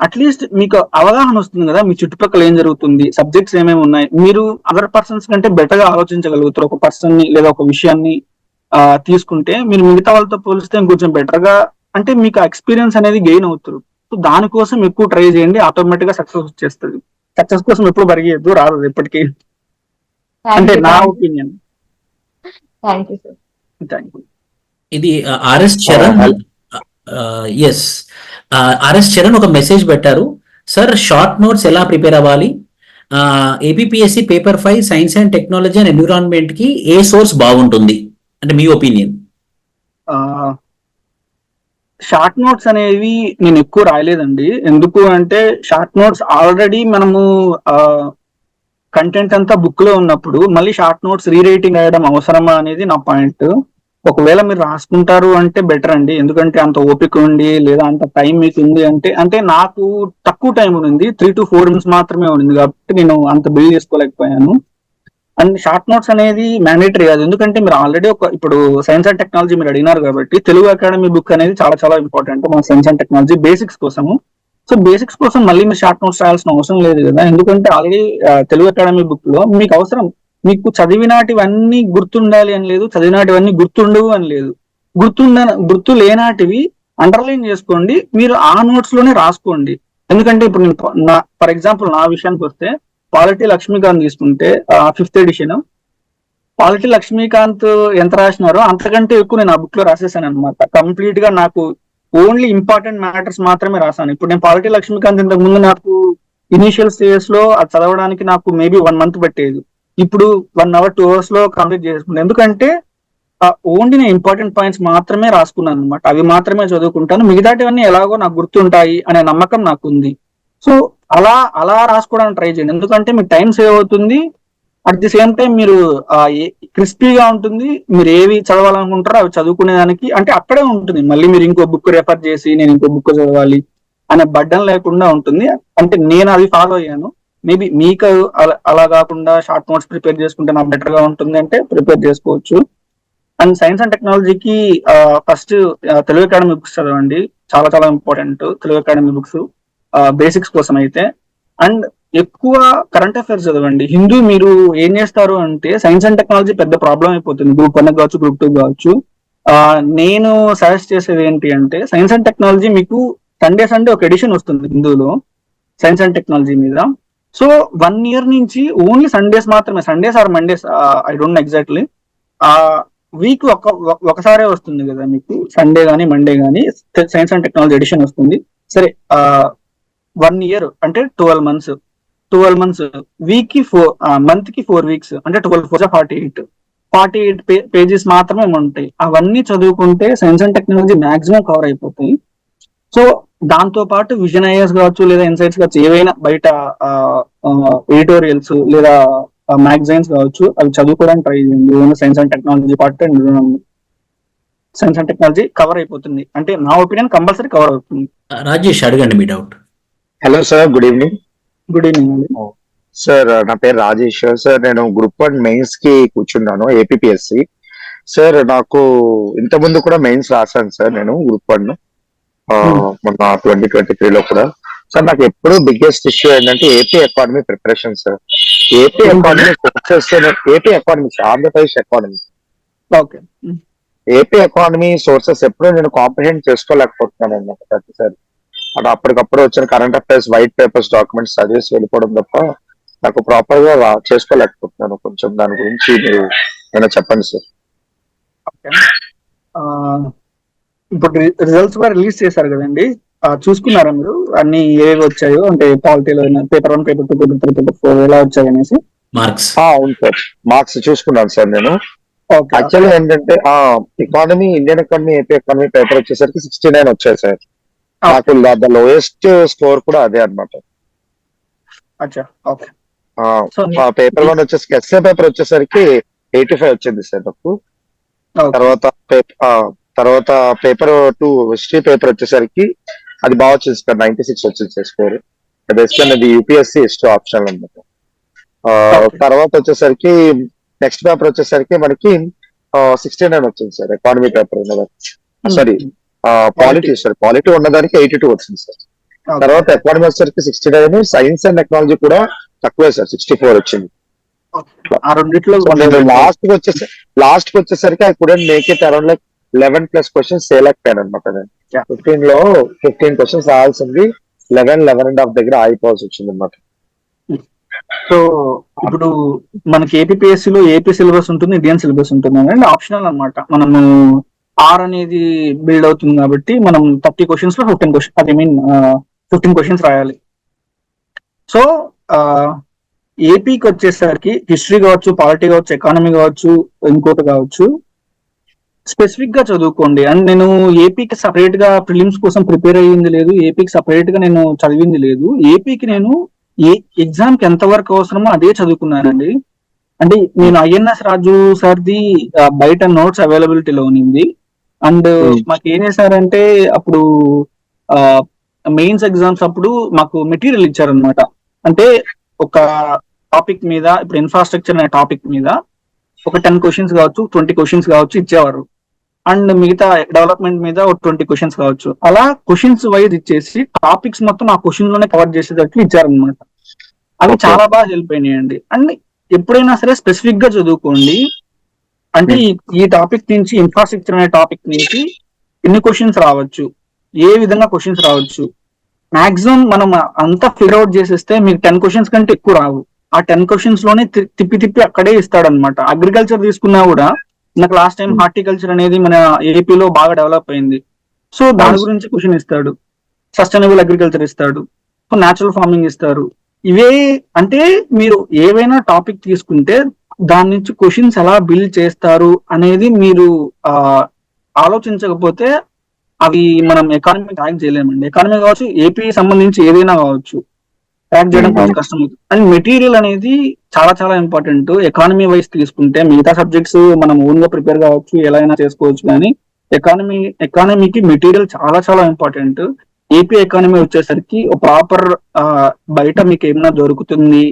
[SPEAKER 2] అట్లీస్ట్ మీకు అవగాహన వస్తుంది కదా, మీ చుట్టుపక్కల ఏం జరుగుతుంది, సబ్జెక్ట్స్ ఏమేమి ఉన్నాయి, మీరు అదర్ పర్సన్స్ కంటే బెటర్ గా ఆలోచించగలుగుతారు. ఒక పర్సన్ ని లేదా ఒక విషయాన్ని తీసుకుంటే మీరు మిగతా వాళ్ళతో పోలిస్తే ఇంకొంచెం బెటర్ గా, అంటే మీకు ఎక్స్పీరియన్స్ అనేది గెయిన్ అవుతారు. సో దానికోసం ఎక్కువ ట్రై చేయండి, ఆటోమేటిక్ గా సక్సెస్ వచ్చేస్తుంది. సక్సెస్ కోసం ఎప్పుడు పరిగెద్దు, రాదు ఎప్పటికీ, అంటే నా opinion.
[SPEAKER 4] Thank you sir.
[SPEAKER 2] Thank you.
[SPEAKER 1] ఇది RS Charan, yes RS Charan ఒక మెసేజ్ పెట్టారు. సార్ షార్ట్ నోట్స్ ఎలా ప్రిపేర్ అవ్వాలి, APSC paper 5 science and technology and environment కి ఏ సోర్స్ బాగుంటుంది అంటే మీ ఒపీనియన్?
[SPEAKER 2] షార్ట్ నోట్స్ అనేవి నేను ఎక్కువ రాయలేదండి. ఎందుకు అంటే షార్ట్ నోట్స్ ఆల్రెడీ మనము కంటెంట్ అంతా బుక్ లో ఉన్నప్పుడు మళ్ళీ షార్ట్ నోట్స్ రీరైటింగ్ రాయడం అవసరమా అనేది నా పాయింట్. ఒకవేళ మీరు రాసుకుంటారు అంటే బెటర్ అండి, ఎందుకంటే అంత ఓపిక ఉండి లేదా అంత టైం మీకు ఉంది అంటే నాకు తక్కువ టైం ఉంది, 3 to 4 months మాత్రమే ఉంది కాబట్టి నేను అంత బిల్డ్ చేసుకోలేకపోయాను. అండ్ షార్ట్ నోట్స్ అనేది మ్యాండేటరీ కాదు, ఎందుకంటే మీరు ఆల్రెడీ ఇప్పుడు సైన్స్ అండ్ టెక్నాలజీ మీరు అడిగినారు కాబట్టి తెలుగు అకాడమీ బుక్ అనేది చాలా చాలా ఇంపార్టెంట్ మన సైన్స్ అండ్ టెక్నాలజీ బేసిక్స్ కోసము. సో బేసిక్స్ కోసం మళ్ళీ మీరు షార్ట్ నోట్స్ రాయాల్సిన అవసరం లేదు కదా, ఎందుకంటే ఆల్రెడీ తెలుగు అకాడమీ బుక్ లో మీకు అవసరం, మీకు చదివినాటివన్నీ గుర్తుండాలి అని లేదు, చదివినాటివన్నీ గుర్తుండవు అని లేదు. గుర్తు లేనాటివి అండర్లైన్ చేసుకోండి, మీరు ఆ నోట్స్ లోనే రాసుకోండి. ఎందుకంటే ఇప్పుడు నేను ఫర్ ఎగ్జాంపుల్ నా విషయానికి వస్తే పాలిటీ లక్ష్మీకాంత్ తీసుకుంటే 5th edition పాలిటీ లక్ష్మీకాంత్ ఎంత రాసినారో అంతకంటే ఎక్కువ నేను ఆ బుక్ లో రాసేసాను అనమాట. కంప్లీట్ గా నాకు ఓన్లీ ఇంపార్టెంట్ మ్యాటర్స్ మాత్రమే రాసాను. ఇప్పుడు నేను పాలిటీ లక్ష్మీకాంత్ ఇంతకు ముందు నాకు ఇనీషియల్ స్టేజెస్ లో అది చదవడానికి నాకు మేబీ 1 month పట్టేది, ఇప్పుడు 1 hour 2 hours లో కంప్లీట్ చేసుకున్నాను. ఎందుకంటే ఓన్లీ నేను ఇంపార్టెంట్ పాయింట్స్ మాత్రమే రాసుకున్నాను అనమాట, అవి మాత్రమే చదువుకుంటాను, మిగతాటివన్నీ ఎలాగో నాకు గుర్తుంటాయి అనే నమ్మకం నాకు ఉంది. సో అలా రాసుకోవడానికి ట్రై చేయండి, ఎందుకంటే మీకు టైం సేవ్ అవుతుంది, అట్ ది సేమ్ టైం మీరు క్రిస్పీగా ఉంటుంది. మీరు ఏవి చదవాలనుకుంటారో అవి చదువుకునేదానికి అంటే అక్కడే ఉంటుంది, మళ్ళీ మీరు ఇంకో బుక్ రెఫర్ చేసి నేను ఇంకో బుక్ చదవాలి అనే బడ్డన్ లేకుండా ఉంటుంది. అంటే నేను అది ఫాలో అయ్యాను, మేబీ మీకు అలా కాకుండా షార్ట్ నోట్స్ ప్రిపేర్ చేసుకుంటే నాకు బెటర్ గా ఉంటుంది అంటే ప్రిపేర్ చేసుకోవచ్చు. అండ్ సైన్స్ అండ్ టెక్నాలజీకి ఫస్ట్ తెలుగు అకాడమీ బుక్స్ చదవండి, చాలా చాలా important Telugu academy books basics కోసం అయితే. అండ్ ఎక్కువ కరెంట్ అఫైర్స్ చదవండి. హిందూ మీరు ఏం చేస్తారు అంటే సైన్స్ అండ్ టెక్నాలజీ పెద్ద ప్రాబ్లం అయిపోతుంది, Group 1 కావచ్చు Group 2 కావచ్చు. నేను సజెస్ట్ చేసేది ఏంటి అంటే సైన్స్ అండ్ టెక్నాలజీ మీకు సండే ఒక ఎడిషన్ వస్తుంది హిందూలో సైన్స్ అండ్ టెక్నాలజీ మీద. సో 1 year నుంచి ఓన్లీ సండేస్ మాత్రమే, Sundays or Mondays I don't know exactly, week ఒకసారే వస్తుంది కదా మీకు, సండే గానీ మండే గానీ సైన్స్ అండ్ టెక్నాలజీ ఎడిషన్ వస్తుంది. సరే 1 year అంటే 12 months, వీక్ కి మంత్ కి 4 weeks అంటే 12 4 48 pages మాత్రమే ఉంటాయి. అవన్నీ చదువుకుంటే science and technology maximum cover అయిపోతాయి. సో దాంతో పాటు విజన్ ఐఎస్ కావచ్చు లేదా ఇన్సైట్స్ కావచ్చు, ఏవైనా బయట ఎడిటోరియల్స్ లేదా మ్యాగజైన్స్ కావచ్చు, అవి చదువుకోవడానికి ట్రై చేయండి. Science and technology part science and technology cover అయిపోతుంది, అంటే నా ఒపీనియన్ కంపల్సరీ కవర్ అవుతుంది.
[SPEAKER 1] రాజేష్ అడగండి మీ doubt.
[SPEAKER 5] Hello sir, good evening.
[SPEAKER 2] Good evening అండి.
[SPEAKER 5] సార్ నా పేరు రాజేష్ సార్, నేను Group 1 మెయిన్స్ కి కూర్చున్నాను ఏపీఎస్సి. సార్ నాకు ఇంత ముందు కూడా మెయిన్స్ రాశాను సార్ నేను Group 1 మొన్న 2023లో కూడా. సార్ నాకు ఎప్పుడు బిగ్గెస్ట్ ఇష్యూ ఏంటంటే AP economy preparation sir. AP economy Andhra Pradesh economy,
[SPEAKER 2] okay,
[SPEAKER 5] AP economy sources ఎప్పుడు నేను కాంప్రిహెండ్ చేసుకోలేకపోతున్నాను అన్నమాట ప్రతిసారి. అంటే అప్పటికప్పుడు వచ్చిన current affairs white papers documents చదివేసి వెళ్ళిపోవడం తప్ప నాకు ప్రాపర్ గా చేసుకోలేకపోతున్నాను. కొంచెం దాని గురించి మీరు ఏమైనా చెప్పండి సార్.
[SPEAKER 2] ఓకే, ఇప్పుడు రిజల్ట్స్ కూడా రిలీజ్ చేశారు కదండి, చూసుకున్నారా మీరు అన్ని ఏవి వచ్చాయో, అంటే పాలిటీలో పేపర్ 1 పేపర్ 2 పేపర్ 3 పేపర్ 4 ఎలా వచ్చాయి అనేసి?
[SPEAKER 1] మార్క్స్?
[SPEAKER 5] అవును సార్, మార్క్స్ చూసుకున్నాను సార్ నేను.
[SPEAKER 2] ఓకే
[SPEAKER 5] యాక్చువల్గా ఏంటంటే economy, Indian economy, AP economy paper వచ్చేసరికి 69 వచ్చాయి సార్. నాకు ద లోయెస్ట్ స్కోర్ కూడా అదే అనమాట.
[SPEAKER 2] అచ్చా ఓకే. సో
[SPEAKER 5] పేపర్ 1 వచ్చేసరికి, ఎస్ఏ పేపర్ వచ్చేసరికి 85 వచ్చింది సార్ నాకు. తర్వాత పేపర్ 2 హిస్టరీ పేపర్ వచ్చేసరికి అది బాగా వచ్చింది సార్, 96 వచ్చింది సార్ స్కోర్. బేసికల్ అది యూపీఎస్సీ హిస్టరీ ఆప్షన్ అనమాట. తర్వాత వచ్చేసరికి నెక్స్ట్ పేపర్ వచ్చేసరికి మనకి 69 వచ్చింది సార్ ఎకానమీ పేపర్ ఉన్నదానికి. సారీ, పాలిటీ సార్, పాలిటీ ఉన్నదానికి 82 వచ్చింది సార్. తర్వాత ఎకానమీ వచ్చేసరికి 69, సైన్స్ అండ్ టెక్నాలజీ కూడా తక్కువే సార్, 64 వచ్చింది.
[SPEAKER 2] ఆ రెండిట్లో
[SPEAKER 5] నేను లాస్ట్ కి వచ్చేసరికి I couldn't make it around like 11+ questions చేయలేకపోయాను అనమాట. నేను 15 క్వశ్చన్స్ రావాల్సింది 11.5 దగ్గర ఆగిపోవాల్సి వచ్చింది అనమాట.
[SPEAKER 2] సో ఇప్పుడు మనకి ఏపీఎస్సీ లో ఏపీ సిలబస్ ఉంటుంది, ఇండియన్ సిలబస్ ఉంటుంది అండ్ ఆప్షనల్ అన్నమాట. మనము ఆర్ అనేది బిల్డ్ అవుతుంది కాబట్టి మనం 30 క్వశ్చన్స్ లో 15 క్వశ్చన్, ఐ మీన్ 15 క్వశ్చన్స్ రాయాలి. సో ఏపీకి వచ్చేసరికి హిస్టరీ కావచ్చు, పాలిటీ కావచ్చు, ఎకానమీ కావచ్చు, ఇంకోటి కావచ్చు, స్పెసిఫిక్ గా చదువుకోండి. అండ్ నేను ఏపీకి సపరేట్ గా ప్రిలిమ్స్ కోసం ప్రిపేర్ అయ్యింది లేదు, ఏపీకి సపరేట్ గా నేను చదివింది లేదు. ఏపీకి నేను ఏ ఎగ్జామ్ కి ఎంత వరకు అవసరమో అదే చదువుకున్నానండి. అంటే నేను ఐఎన్ఎస్ రాజు సార్ది బయట నోట్స్ అవైలబిలిటీలో ఉంది. అండ్ మాకు ఏం చేశారంటే అప్పుడు మెయిన్స్ ఎగ్జామ్స్ అప్పుడు మాకు మెటీరియల్ ఇచ్చారనమాట. అంటే ఒక టాపిక్ మీద, ఇప్పుడు ఇన్ఫ్రాస్ట్రక్చర్ అనే టాపిక్ మీద ఒక 10 క్వశ్చన్స్ కావచ్చు, 20 క్వశ్చన్స్ కావచ్చు ఇచ్చేవారు. అండ్ మిగతా డెవలప్మెంట్ మీద ఒక 20 క్వశ్చన్స్ కావచ్చు. అలా క్వశ్చన్స్ వైజ్ ఇచ్చేసి టాపిక్స్ మొత్తం ఆ క్వశ్చన్ లోనే కవర్ చేసేటట్లు ఇచ్చారనమాట. అవి చాలా బాగా హెల్ప్ అయినాయండి. అండ్ ఎప్పుడైనా సరే స్పెసిఫిక్ గా చదువుకోండి. అంటే ఈ టాపిక్ నుంచి, ఇన్ఫ్రాస్ట్రక్చర్ అనే టాపిక్ నుంచి ఎన్ని క్వశ్చన్స్ రావచ్చు, ఏ విధంగా క్వశ్చన్స్ రావచ్చు, మాక్సిమం మనం అంతా ఫిగర్ అవుట్ చేసేస్తే మీకు 10 క్వశ్చన్స్ కంటే ఎక్కువ రావు. ఆ 10 క్వశ్చన్స్ లోనే తిప్పి అక్కడే ఇస్తాడనమాట. అగ్రికల్చర్ తీసుకున్నా కూడా నాకు లాస్ట్ టైం హార్టికల్చర్ అనేది మన ఏపీలో బాగా డెవలప్ అయింది. సో దాని గురించి క్వశ్చన్ ఇస్తాడు, సస్టైనబుల్ అగ్రికల్చర్ ఇస్తాడు, సో న్యాచురల్ ఫార్మింగ్ ఇస్తారు. ఇవే అంటే మీరు ఏవైనా టాపిక్ తీసుకుంటే దాని నుంచి క్వశ్చన్స్ ఎలా బిల్డ్ చేస్తారు అనేది మీరు ఆలోచించకపోతే అవి మనం ఎకానమీ ట్రాక్ చేయలేమండి. ఎకానమీ కావచ్చు, ఏపీ సంబంధించి ఏదైనా కావచ్చు, ట్రాక్ చేయడం కొంచెం కష్టం అవుతుంది. అండ్ మెటీరియల్ అనేది చాలా చాలా ఇంపార్టెంట్. ఎకానమీ వైజ్ తీసుకుంటే మిగతా సబ్జెక్ట్స్ మనం ఓన్ గా ప్రిపేర్ కావచ్చు, ఎలా అయినా చేసుకోవచ్చు, కానీ ఎకానమీకి మెటీరియల్ చాలా చాలా ఇంపార్టెంట్. ఏపీ ఎకానమీ వచ్చేసరికి ప్రాపర్ బయట మీకు ఏమైనా దొరుకుతుంది,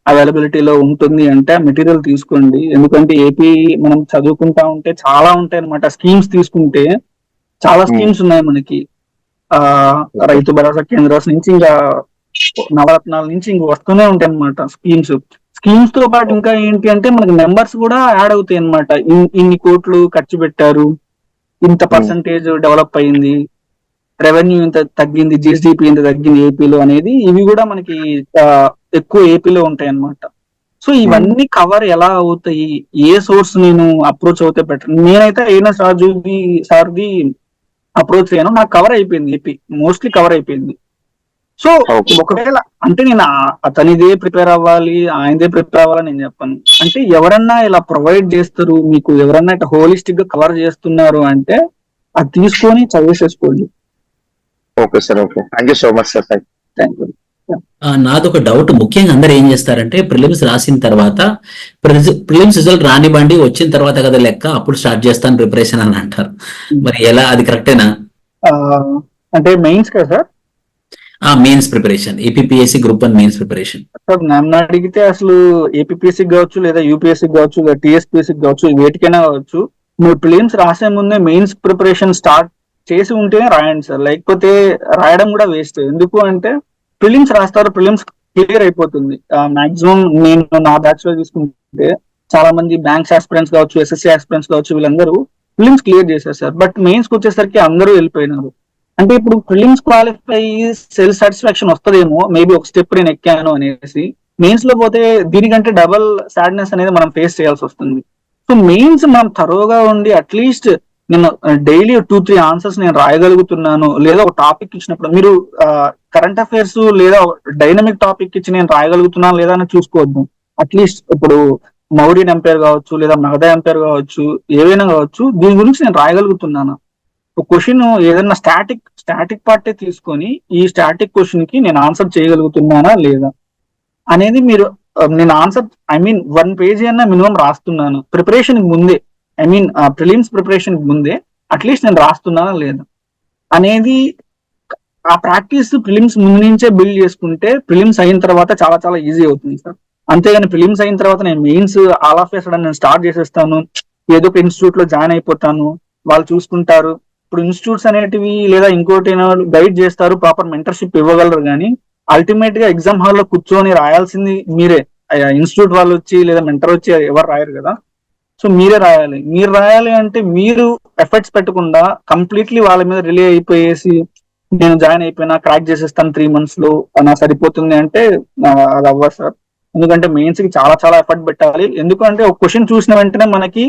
[SPEAKER 2] అవైలబిలిటీలో ఉంటుంది అంటే మెటీరియల్ తీసుకోండి. ఎందుకంటే ఏపీ మనం చదువుకుంటా ఉంటే చాలా ఉంటాయి అనమాట. స్కీమ్స్ తీసుకుంటే చాలా స్కీమ్స్ ఉన్నాయి మనకి. రైతు భరోసా కేంద్రాల నుంచి ఇంకా నవరత్నాల నుంచి ఇంక వస్తూనే ఉంటాయి అనమాట స్కీమ్స్ తో పాటు ఇంకా ఏంటి అంటే మనకి నెంబర్స్ కూడా యాడ్ అవుతాయి అనమాట. ఇన్ని కోట్లు ఖర్చు పెట్టారు, ఇంత పర్సంటేజ్ డెవలప్ అయింది, రెవెన్యూ ఇంత తగ్గింది, జిఎస్డిపి ఇంత తగ్గింది ఏపీలో అనేది, ఇవి కూడా మనకి ఎక్కువ ఏపీలో ఉంటాయి అన్నమాట. సో ఇవన్నీ కవర్ ఎలా అవుతాయి, ఏ సోర్స్ నేను అప్రోచ్ అవుతే బెటర్. నేనైతే ఐఎన్ఎస్ రాజుది సార్ది అప్రోచ్ అయ్యాను, నాకు కవర్ అయిపోయింది, ఏపీ మోస్ట్లీ కవర్ అయిపోయింది. సో ఒకవేళ అంటే నేను అతనిదే ప్రిపేర్ అవ్వాలి, ఆయనదే ప్రిపేర్ అవ్వాలని నేను చెప్పాను. అంటే ఎవరన్నా ఇలా ప్రొవైడ్ చేస్తారు మీకు, ఎవరన్నా ఇట్లా హోలిస్టిక్ గా కవర్ చేస్తున్నారు అంటే అది తీసుకొని చదివేసేసుకోండి.
[SPEAKER 5] Okay sir, okay, thank you so much sir.
[SPEAKER 2] Thank you.
[SPEAKER 1] నాదొక డౌట్, ముఖ్యంగా అందరు ఏం చేస్తారంటే ప్రిలిమ్స్ రాసిన తర్వాత ప్రిలిమ్స్ రిజల్ట్ రానివ్వండి, వచ్చిన తర్వాత కదా లెక్క, అప్పుడు స్టార్ట్ చేస్తాను ప్రిపరేషన్ అని అంటారు. మరి ఎలా, అది కరెక్టేనా?
[SPEAKER 2] అంటే మెయిన్స్ కదా sir?
[SPEAKER 1] Mains preparation, APSC group 1 mains preparation.
[SPEAKER 2] నన్ను అడిగితే అసలు ఏపీఎస్సీ కావచ్చు, లేదా యూపీఎస్సీ కావచ్చు, లేదా టీఎస్పీఎస్సీ కావచ్చు, వేటికైనా కావచ్చు, మీరు ప్రిలిమ్స్ రాసే ముందే మెయిన్స్ ప్రిపరేషన్ స్టార్ట్ చేసి ఉంటేనే రాయండి సార్. లేకపోతే రాయడం కూడా వేస్ట్. ఎందుకు అంటే ప్రిలిమ్స్ రాస్తారు, ప్రిలిమ్స్ క్లియర్ అయిపోతుంది. మాక్సిమం నేను నా బ్యాచ్ లో తీసుకుంటే చాలా మంది బ్యాంక్స్ ఆస్పిరెంట్స్ కావచ్చు, ఎస్ఎస్సీ ఆస్పిరెంట్స్ కావచ్చు, వీళ్ళందరూ ప్రిలిమ్స్ క్లియర్ చేశారు సార్. బట్ మెయిన్స్ కి వచ్చేసరికి అందరూ వెళ్ళిపోయినారు. అంటే ఇప్పుడు ప్రిలిమ్స్ క్వాలిఫై సెల్ఫ్ సాటిస్ఫాక్షన్ వస్తుందేమో, మేబీ ఒక స్టెప్ నేను ఎక్కాను అనేసి. మెయిన్స్ లో పోతే దీనికంటే డబల్ సాడ్నెస్ అనేది మనం ఫేస్ చేయాల్సి వస్తుంది. సో మెయిన్స్ మనం థరోగా ఉండి అట్లీస్ట్ నేను డైలీ 2-3 ఆన్సర్స్ నేను రాయగలుగుతున్నాను, లేదా ఒక టాపిక్ ఇచ్చినప్పుడు మీరు కరెంట్ అఫైర్స్ లేదా డైనమిక్ టాపిక్ ఇచ్చి నేను రాయగలుగుతున్నాను లేదా అని చూసుకోవద్దు. అట్లీస్ట్ ఇప్పుడు మౌరియన్ ఎంపైర్ కావచ్చు లేదా మగధ ఎంపైర్ కావచ్చు, ఏవైనా కావచ్చు, దీని గురించి నేను రాయగలుగుతున్నాను. ఒక క్వశ్చన్ ఏదైనా స్టాటిక్ పార్టే తీసుకొని ఈ స్టాటిక్ క్వశ్చన్ కి నేను ఆన్సర్ చేయగలుగుతున్నానా లేదా అనేది మీరు నేను ఆన్సర్ వన్ పేజీ అన్నా మినిమం రాస్తున్నాను ప్రిపరేషన్ ముందే, ప్రిలిమ్స్ ప్రిపరేషన్ ముందే అట్లీస్ట్ నేను రాస్తున్నానా లేదా అనేది ఆ ప్రాక్టీస్ ప్రిలిమ్స్ ముందు నుంచే బిల్డ్ చేసుకుంటే ప్రిలిమ్స్ అయిన తర్వాత చాలా చాలా ఈజీ అవుతుంది సార్. అంతేగాని ప్రిలిమ్స్ అయిన తర్వాత నేను మెయిన్స్ ఆల్ ఆఫ్ సడన్ నేను స్టార్ట్ చేసేస్తాను, ఏదో ఒక ఇన్స్టిట్యూట్ లో జాయిన్ అయిపోతాను, వాళ్ళు చూసుకుంటారు. ఇప్పుడు ఇన్స్టిట్యూట్స్ అనేటివి లేదా ఇంకోటి గైడ్ చేస్తారు, ప్రాపర్ మెంటర్షిప్ ఇవ్వగలరు, కానీ అల్టిమేట్ గా ఎగ్జామ్ హాల్లో కూర్చొని రాయాల్సింది మీరే. ఇన్స్టిట్యూట్ వాళ్ళు వచ్చి లేదా మెంటర్ వచ్చి ఎవరు రాయరు కదా. సో మీరే రాయాలి. మీరు రాయాలి అంటే మీరు ఎఫర్ట్స్ పెట్టకుండా కంప్లీట్లీ వాళ్ళ మీద రిలే అయిపోయేసి నేను జాయిన్ అయిపోయినా క్రాక్ చేసేస్తాను 3 months లో నా సరిపోతుంది అంటే అది అవ్వదు సార్. ఎందుకంటే మెయిన్స్ కి చాలా చాలా ఎఫర్ట్ పెట్టాలి. ఎందుకంటే ఒక క్వశ్చన్ చూసిన వెంటనే మనకి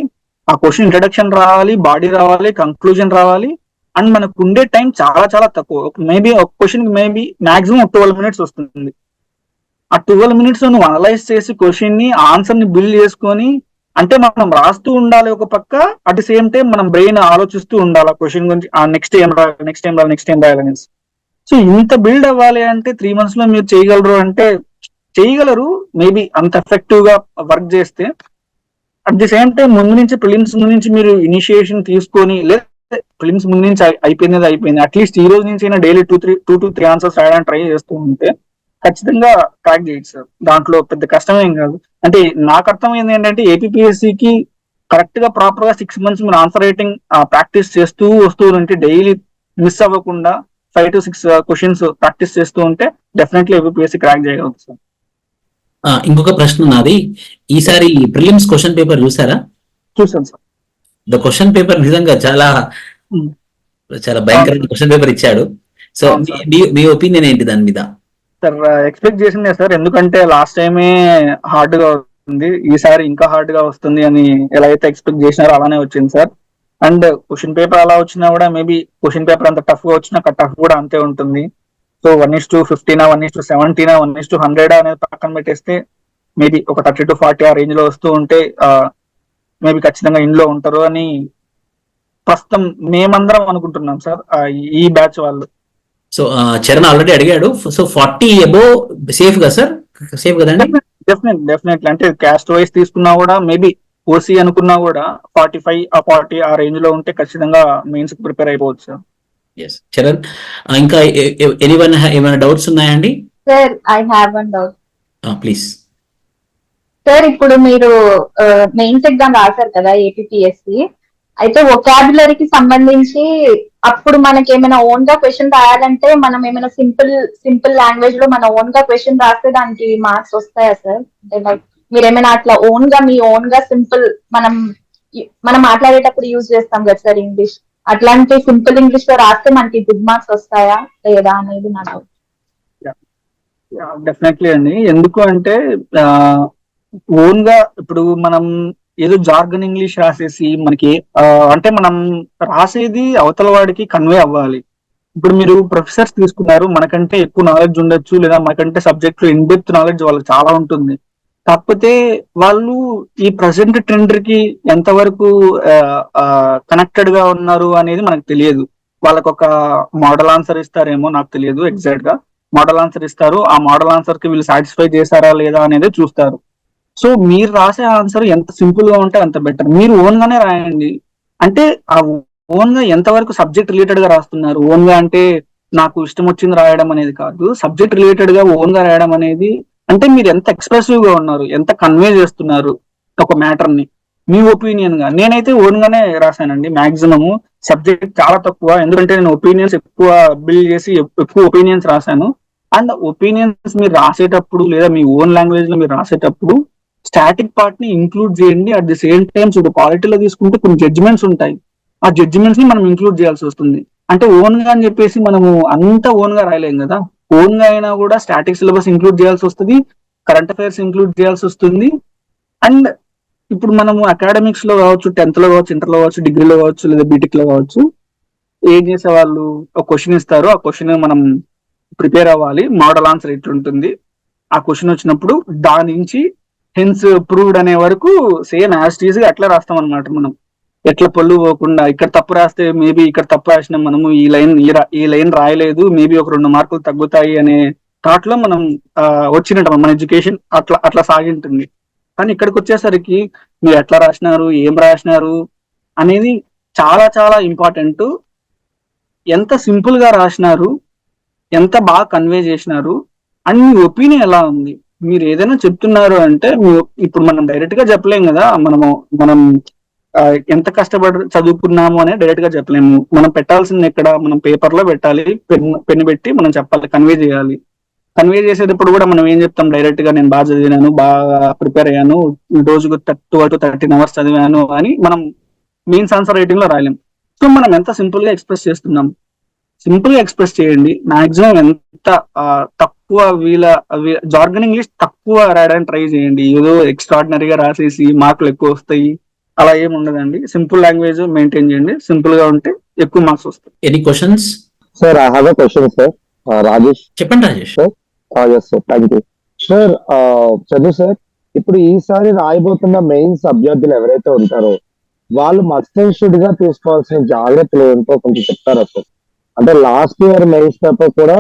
[SPEAKER 2] ఆ క్వశ్చన్ ఇంట్రడక్షన్ రావాలి, బాడీ రావాలి, కంక్లూజన్ రావాలి, అండ్ మనకు ఉండే టైం చాలా చాలా తక్కువ. మేబీ ఒక క్వశ్చన్ మేబీ మాక్సిమం 12 minutes వస్తుంది. ఆ 12 minutes నువ్వు అనలైజ్ చేసి క్వశ్చన్ ని ఆన్సర్ ని బిల్డ్ చేసుకొని, అంటే మనం రాస్తూ ఉండాలి ఒక పక్క, అట్ ది సేమ్ టైం మనం బ్రెయిన్ ఆలోచిస్తూ ఉండాలి ఆ క్వశ్చన్ గురించి, నెక్స్ట్ ఏం రాయాలి, నెక్స్ట్ ఏం రాయాలనేసి. సో ఇంత బిల్డ్ అవ్వాలి అంటే 3 months లో మీరు చేయగలరు అంటే చేయగలరు, మేబీ అంత ఎఫెక్టివ్ గా వర్క్ చేస్తే. అట్ ది సేమ్ టైం ముందు నుంచి ప్రిలిమ్స్ ముందు నుంచి మీరు ఇనిషియేషన్ తీసుకొని, లేదా ప్రిలిమ్స్ ముందు నుంచి అయిపోయింది, అట్లీస్ట్ ఈ రోజు నుంచి అయినా డైలీ 2 to 3 ఆన్సర్స్ రాయడానికి ట్రై చేస్తూ ఉంటే ఖచ్చితంగా ట్రాక్ చేయొచ్చు సార్. దాంట్లో పెద్ద కష్టమేం కాదు. అంటే నాకు అర్థమైంది ఏంటంటే ఏపీఎస్సికి కరెక్ట్ గా ప్రాపర్ గా 6 months మీరు ఆన్సర్ రైటింగ్ ప్రాక్టీస్ చేస్తూ వస్తూ ఉంటే, డైలీ మిస్ అవ్వకుండా 5 to 6 క్వశ్చన్స్ ప్రాక్టీస్ చేస్తూ ఉంటే డెఫినెట్లీ ఏపీఎస్సి క్రాక్ చేయగలుగుతుంది సార్.
[SPEAKER 1] ఇంకొక ప్రశ్న నాది, ఈసారి ప్రిలిమ్స్ క్వశ్చన్ పేపర్ చూసారా?
[SPEAKER 2] చూసాను సార్.
[SPEAKER 1] ద క్వశ్చన్ పేపర్ నిజంగా చాలా చాలా భయంకరమైన క్వశ్చన్ పేపర్ ఇచ్చాడు. సో మీ ఒపీనియన్ ఏంటి దాని మీద?
[SPEAKER 2] సార్ ఎక్స్పెక్ట్ చేసిందే సార్, ఎందుకంటే లాస్ట్ టైమే హార్డ్ గా వస్తుంది, ఈసారి ఇంకా హార్డ్ గా వస్తుంది అని ఎలా అయితే ఎక్స్పెక్ట్ చేసినారో అలానే వచ్చింది సార్. అండ్ క్వశ్చన్ పేపర్ అలా వచ్చినా కూడా మేబీ క్వశ్చన్ పేపర్ అంత టఫ్ గా వచ్చినా టఫ్ కూడా అంతే ఉంటుంది. సో 1:50, 1:70, 1:100 అనేది పక్కన పెట్టేస్తే మేబీ ఒక 30 to 40 ఆ రేంజ్ లో వస్తూ ఉంటే మేబీ ఖచ్చితంగా ఇంట్లో ఉంటారు అని ప్రస్తుతం మేమందరం అనుకుంటున్నాం సార్, ఈ బ్యాచ్ వాళ్ళు.
[SPEAKER 1] సో చరణ్ ఆల్రెడీ అడిగాడు, సో 40 above సేఫ్ కదా సార్? సేఫ్ కదండి?
[SPEAKER 2] డెఫినెట్లీ అంటే క్యాస్ట్ వైస్ తీసుకున్నా కూడా మేబీ ఓసీ అనుకున్నా కూడా 45 40 ఆ రేంజ్ లో ఉంటే ఖచ్చితంగా మెయిన్స్ ప్రిపేర్ అయిపోవచ్చు సార్.
[SPEAKER 1] చరణ్, ఇంకా ఏమైనా డౌట్స్ ఉన్నాయండి?
[SPEAKER 4] Sir I have one doubt.
[SPEAKER 1] Please
[SPEAKER 4] sir, ఇప్పుడు మీరు మెయిన్స్ ఎగ్జామ్ రాశారు కదా ఏపీఎస్సి, అయితే వొకాబులరీకి సంబంధించి అప్పుడు మనకి ఏమైనా ఓన్ గా క్వశ్చన్ రాయాలంటే మనం ఏమైనా సింపుల్ లాంగ్వేజ్ లో మన ఓన్ గా క్వశ్చన్ రాస్తే దానికి మార్క్స్ వస్తాయా సార్? అంటే లైక్ మీరు ఏమైనా అట్లా మీ ఓన్ గా సింపుల్ మనం మాట్లాడేటప్పుడు యూజ్ చేస్తాం కదా సార్ ఇంగ్లీష్, అట్లాంటి సింపుల్ ఇంగ్లీష్ లో రాస్తే మనకి గుడ్ మార్క్స్ వస్తాయా లేదా అనేది నా డౌట్.
[SPEAKER 2] డెఫినెట్లీ అండి. ఎందుకు అంటే ఓన్ గా ఇప్పుడు మనం ఏదో జార్గన్ ఇంగ్లీష్ రాసేసి మనకి అంటే మనం రాసేది అవతల వాడికి కన్వే అవ్వాలి. ఇప్పుడు మీరు ప్రొఫెసర్స్ తీసుకున్నారు, మనకంటే ఎక్కువ నాలెడ్జ్ ఉండొచ్చు, లేదా మనకంటే సబ్జెక్ట్ లో ఇన్ డెప్త్ నాలెడ్జ్ వాళ్ళకి చాలా ఉంటుంది. కాకపోతే వాళ్ళు ఈ ప్రజెంట్ ట్రెండ్ కి ఎంతవరకు కనెక్టెడ్ గా ఉన్నారు అనేది మనకు తెలియదు. వాళ్ళకు ఒక మోడల్ ఆన్సర్ ఇస్తారేమో, నాకు తెలియదు ఎగ్జాక్ట్ గా. మోడల్ ఆన్సర్ ఇస్తారు, ఆ మోడల్ ఆన్సర్ కి వీళ్ళు సాటిస్ఫై చేశారా లేదా అనేది చూస్తారు. సో మీరు రాసే ఆన్సర్ ఎంత సింపుల్ గా ఉంటే అంత బెటర్. మీరు ఓన్ గానే రాయండి. అంటే ఆ ఓన్ గా ఎంతవరకు సబ్జెక్ట్ రిలేటెడ్ గా రాస్తున్నారు, ఓన్ గా అంటే నాకు ఇష్టం వచ్చింది రాయడం అనేది కాదు, సబ్జెక్ట్ రిలేటెడ్ గా ఓన్ గా రాయడం అనేది అంటే మీరు ఎంత ఎక్స్ప్రెసివ్ గా ఉన్నారు, ఎంత కన్వే చేస్తున్నారు ఒక మ్యాటర్ ని. మీ ఒపీనియన్ గా నేనైతే ఓన్ గానే రాశానండి. మాక్సిమం సబ్జెక్ట్ చాలా తక్కువ, ఎందుకంటే నేను ఒపీనియన్స్ ఎక్కువ బిల్డ్ చేసి ఎక్కువ ఒపీనియన్స్ రాశాను. అండ్ ఒపీనియన్స్ మీరు రాసేటప్పుడు లేదా మీ ఓన్ లాంగ్వేజ్ లో మీరు రాసేటప్పుడు స్టాటిక్ పార్ట్ ని ఇంక్లూడ్ చేయండి. అట్ ది సేమ్ టైం ఇప్పుడు క్వాలిటీలో తీసుకుంటే కొన్ని జడ్జిమెంట్స్ ఉంటాయి, ఆ జడ్జిమెంట్స్ ని మనం ఇంక్లూడ్ చేయాల్సి వస్తుంది. అంటే ఓన్ గా అని చెప్పేసి మనము అంతా ఓన్ గా రాయలేం కదా. ఓన్ గా అయినా కూడా స్టాటిక్ సిలబస్ ఇంక్లూడ్ చేయాల్సి వస్తుంది, కరెంట్ అఫైర్స్ ఇంక్లూడ్ చేయాల్సి వస్తుంది. అండ్ ఇప్పుడు మనము అకాడమిక్స్ లో కావచ్చు, 10th లో కావచ్చు, ఇంటర్ లో కావచ్చు, డిగ్రీలో కావచ్చు, లేదా బీటెక్ లో కావచ్చు, ఏం చేసే వాళ్ళు ఒక క్వశ్చన్ ఇస్తారు, ఆ క్వశ్చన్ మనం ప్రిపేర్ అవ్వాలి. మోడల్ ఆన్సర్ ఇట్లుంటుంది, ఆ క్వశ్చన్ వచ్చినప్పుడు దాని నుంచి హెన్స్ ప్రూవ్డ్ అనే వరకు సేమ్ యాజ్ టీజ్ గా అట్లా రాస్తాం అనమాట మనం. ఎట్లా పొల్లు పోకుండా ఇక్కడ తప్పు రాస్తే మేబీ ఇక్కడ తప్పు రాసినాం మనము, ఈ లైన్ రాయలేదు, మేబీ ఒక 2 మార్కులు తగ్గుతాయి అనే థాట్ లో మనం వచ్చినట్టు మన ఎడ్యుకేషన్ అట్లా అట్లా సాగింటుంది. కానీ ఇక్కడికి వచ్చేసరికి మీరు ఎట్లా రాసినారు, ఏం రాసినారు అనేది చాలా చాలా ఇంపార్టెంట్. ఎంత సింపుల్ గా రాసినారు, ఎంత బాగా కన్వే చేసినారు అండ్ మీ ఒపీనియన్ ఎలా ఉంది. మీరు ఏదైనా చెప్తున్నారు అంటే ఇప్పుడు మనం డైరెక్ట్ గా చెప్పలేం కదా, మనం ఎంత కష్టపడి చదువుకున్నాము అనే డైరెక్ట్ గా చెప్పలేము. మనం పెట్టాల్సింది ఎక్కడ, మనం పేపర్ లో పెట్టాలి, పెన్ను పెట్టి మనం చెప్పాలి, కన్వే చేయాలి. కన్వే చేసేటప్పుడు కూడా మనం ఏం చెప్తాం, డైరెక్ట్ గా నేను బాగా చదివినాను, బాగా ప్రిపేర్ అయ్యాను, రోజుకు 12 to 13 hours చదివాను అని మనం మెయిన్స్ ఆన్సర్ రైటింగ్ లో రాయలేం. సో మనం ఎంత సింపుల్ గా ఎక్స్ప్రెస్ చేస్తున్నాం, సింపుల్ గా ఎక్స్ప్రెస్ చేయండి. మాక్సిమం ఎంత తక్కువ జార్గన్ ఇంగ్లీష్ తక్కువ రాయడానికి ట్రై చేయండి. ఏదో ఎక్స్ట్రాడినరీగా రాసేసి మార్కులు ఎక్కువ వస్తాయి అలా ఏమి ఉండదండి. సింపుల్ లాంగ్వేజ్ మెయింటైన్ చేయండి, సింపుల్ గా ఉంటే ఎక్కువ మార్క్స్ వస్తాయి.
[SPEAKER 1] Any questions?
[SPEAKER 5] Sir I have a question sir. Rajesh.
[SPEAKER 1] చెప్పండి Rajesh.
[SPEAKER 5] Yes sir, thank you sir. చదువు సార్, ఇప్పుడు ఈసారి రాయబోతున్న మెయిన్స్ అభ్యర్థులు ఎవరైతే ఉంటారో వాళ్ళు మస్ట్ అండ్ షుడ్ గా తీసుకోవాల్సిన జాగ్రత్తలు ఏంటో కొంచెం చెప్తారా సార్? అంటే లాస్ట్ ఇయర్ మెయిన్స్ పేపర్ కూడా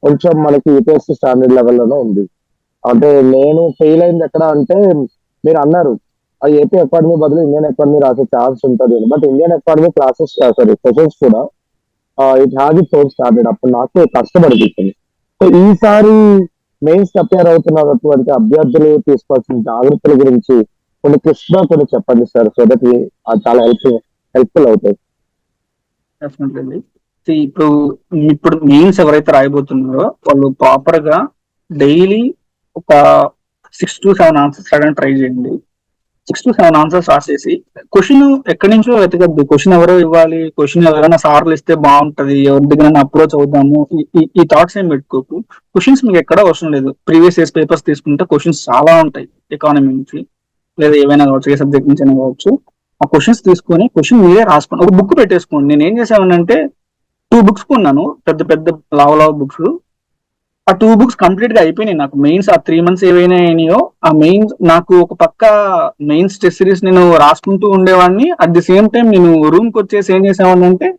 [SPEAKER 5] కొంచెం మనకి యూపీఎస్సీ స్టాండర్డ్ లెవెల్లోనే ఉంది. అంటే నేను ఫెయిల్ అయింది ఎక్కడ అంటే, మీరు అన్నారు ఆ ఏపీ అకాడమీ బదులు ఇండియన్ అకాడమీ రాసే ఛాన్స్ ఉంటుంది, but Indian academy classes sessions కూడా it has its own standard. అప్పుడు నాకు కష్టపడిపోతుంది. సో ఈసారి మెయిన్స్ అపేర్ అవుతున్నటువంటి అభ్యర్థులు తీసుకోవాల్సిన జాగ్రత్తల గురించి కొన్ని క్లిష్గా కొన్ని చెప్పండి సార్, సో దట్ చాలా హెల్ప్ఫుల్ అవుతాయి.
[SPEAKER 2] డెఫినెట్లీ. ఇప్పుడు మెయిన్స్ ఎవరైతే రాయబోతున్నారో వాళ్ళు ప్రాపర్ గా డైలీ ఒక 6 to 7 ఆన్సర్స్ రాయడానికి ట్రై చేయండి. 6 to 7 ఆన్సర్స్ రాసేసి క్వశ్చన్ ఎక్కడి నుంచో వెతకద్దు. క్వశ్చన్ ఎవరో ఇవ్వాలి, క్వశ్చన్ ఎవరైనా సార్లు ఇస్తే బాగుంటది, ఎవరి దగ్గర అప్రోచ్ అవుదాము, ఈ థాట్స్ ఏం పెట్టుకోకు. క్వశ్చన్స్ మీకు ఎక్కడ అవసరం లేదు. ప్రీవియస్ ఇయర్స్ పేపర్స్ తీసుకుంటే క్వశ్చన్స్ చాలా ఉంటాయి, ఎకానమీ నుంచి లేదా ఏవైనా కావచ్చు, ఏ సబ్జెక్ట్ నుంచి అయినా కావచ్చు. ఆ క్వశ్చన్స్ తీసుకొని క్వశ్చన్ మీరే రాసుకోండి, ఒక బుక్ పెట్టేసుకోండి. నేను ఏం చేసానంటే 2 బుక్స్ కొన్నాను, పెద్ద పెద్ద లావ్ బుక్స్. ఆ 2 బుక్స్ కంప్లీట్ గా అయిపోయినాయి నాకు. మెయిన్స్ ఆ 3 months ఏవైనా అయినాయో ఆ మెయిన్స్ నాకు ఒక పక్క మెయిన్స్ టెస్ట్ సిరీస్ నేను రాసుకుంటూ ఉండేవాడిని. అట్ ది సేమ్ టైం నేను రూమ్ కి వచ్చేసి ఏం చేసేవాడిని అంటే